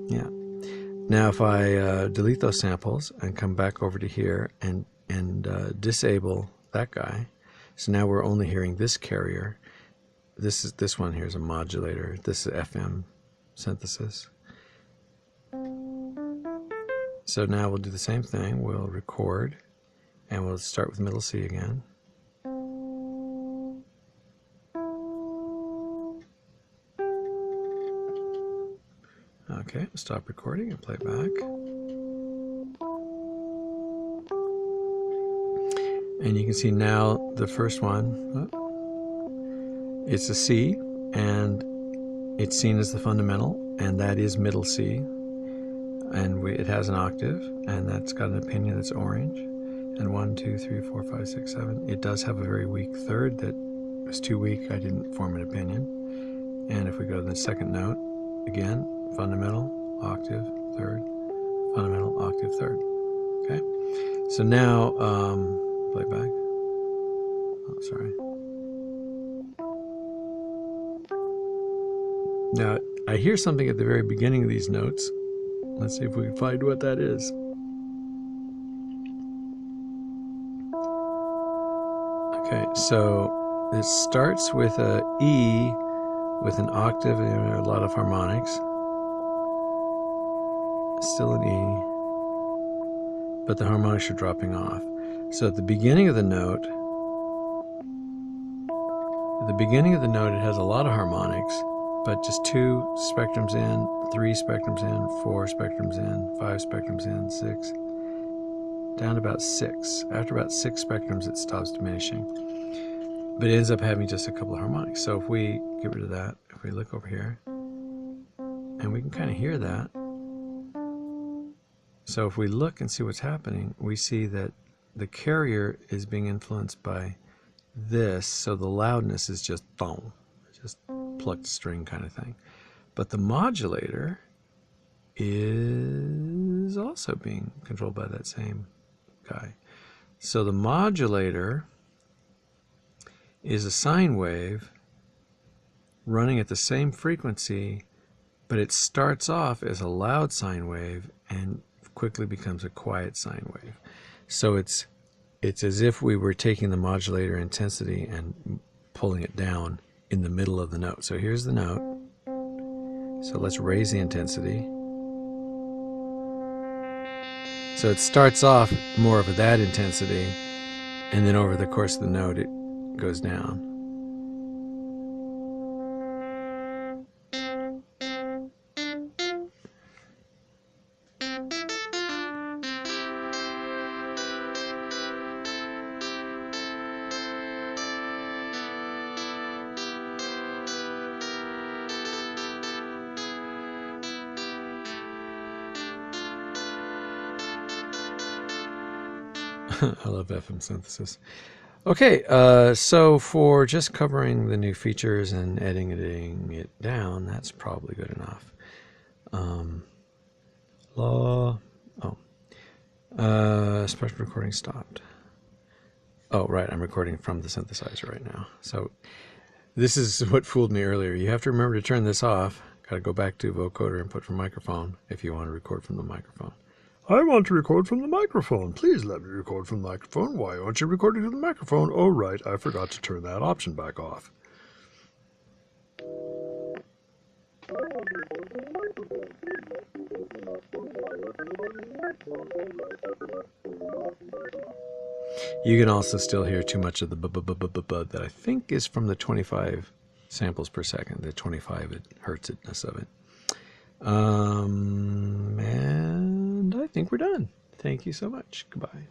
Yeah. Now if I delete those samples and come back over to here and disable that guy, so now we're only hearing this carrier. This one here is a modulator. This is FM synthesis. So now we'll do the same thing. We'll record, and we'll start with middle C again. Okay, stop recording and play back. And you can see now the first one, it's a C, and it's seen as the fundamental, and that is middle C. And it has an octave, and that's got an opinion that's orange. And 1, 2, 3, 4, 5, 6, 7. It does have a very weak 3rd that was too weak. I didn't form an opinion. And if we go to the second note, again, fundamental, octave, 3rd, fundamental, octave, 3rd. Okay. So now, play back. Oh, sorry. Now I hear something at the very beginning of these notes. Let's see if we can find what that is. Okay, so it starts with a E with an octave and a lot of harmonics. Still an E, but the harmonics are dropping off. So at the beginning of the note, it has a lot of harmonics, but just 2 spectrums in, 3 spectrums in, 4 spectrums in, 5 spectrums in, 6, down to about 6. After about 6 spectrums, it stops diminishing. But it ends up having just a couple of harmonics. So if we get rid of that, if we look over here, and we can kind of hear that. So if we look and see what's happening, we see that the carrier is being influenced by this, so the loudness is just boom, just plucked string kind of thing. But the modulator is also being controlled by that same guy. So the modulator is a sine wave running at the same frequency, but it starts off as a loud sine wave and quickly becomes a quiet sine wave. So it's as if we were taking the modulator intensity and pulling it down in the middle of the note. So here's the note. So let's raise the intensity. So it starts off more of that intensity, and then over the course of the note it goes down. I love FM synthesis. Okay, so for just covering the new features and editing it down, that's probably good enough. Special recording stopped. Oh, right, I'm recording from the synthesizer right now. So this is what fooled me earlier. You have to remember to turn this off. Got to go back to vocoder input from microphone if you want to record from the microphone. I want to record from the microphone. Please let me record from the microphone. Why aren't you recording to the microphone? Oh, right, I forgot to turn that option back off. You can also still hear too much of the that I think is from the 25 samples per second, the 25 hertzness of it. And I think we're done. Thank you so much. Goodbye.